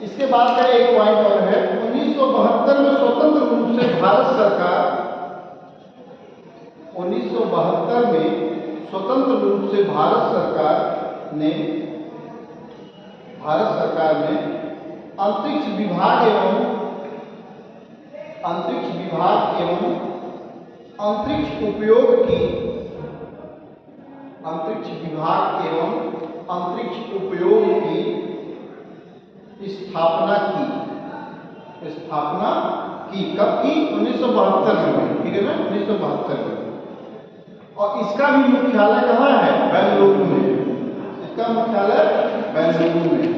इसके बाद का एक पॉइंट और है, 1972 में स्वतंत्र रूप से भारत सरकार, 1972 में स्वतंत्र रूप से भारत सरकार ने अंतरिक्ष विभाग एवं अंतरिक्ष उपयोग की स्थापना की। कब की, 1972 में, ठीक है ना, 1972 में। और इसका भी मुख्यालय कहाँ है, बेंगलुरु में। इसका मुख्यालय बेंगलुरु में है।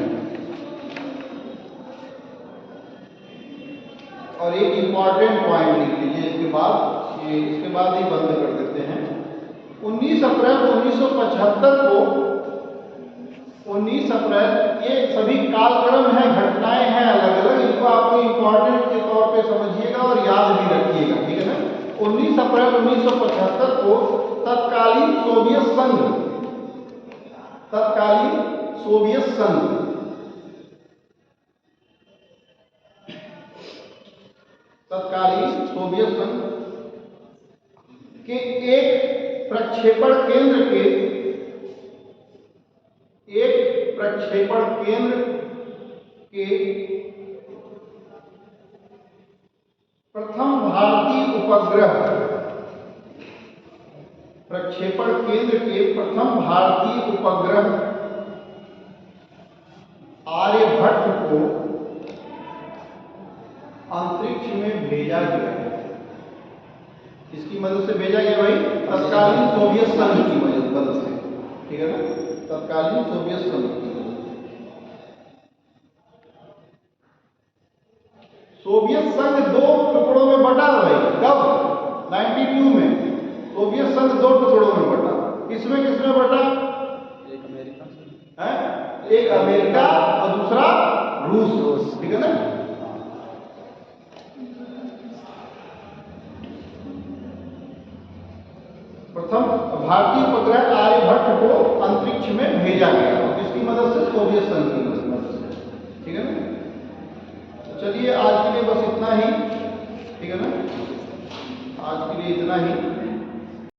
और एक इम्पॉर्टेंट पॉइंट लिख लीजिए इसके बाद ही बंद कर देते हैं। 19 अप्रैल 1975 को 19 अप्रैल, ये सभी कालक्रम है, घटनाएं हैं अलग अलग, इनको आपको इम्पोर्टेंट के तौर पे समझिएगा और याद भी रखिएगा, ठीक है ना। 19 अप्रैल 1975 को तत्कालीन सोवियत संघ के एक प्रक्षेपण केंद्र के प्रथम भारतीय उपग्रह आर्यभट्ट को अंतरिक्ष में भेजा गया है। किसकी मदद से भेजा गया भाई? तत्कालीन सोवियत संघ की मदद से, ठीक है ना, तत्कालीन सोवियत संघ की मदद से। सोवियत संघ दो टुकड़ों में बटा भाई, कब? 92 में सोवियत संघ दो टुकड़ों में बटा। किसमें बटा? एक अमेरिका है, एक अमेरिका और दूसरा रूस, ठीक है ना। प्रथम भारतीय उपग्रह आर्यभट्ट को अंतरिक्ष में भेजा गया, किसकी मदद से? सोवियत संघ की मदद से, ठीक है ना। तो चलिए आज के लिए बस इतना ही, ठीक है ना, आज के लिए इतना ही।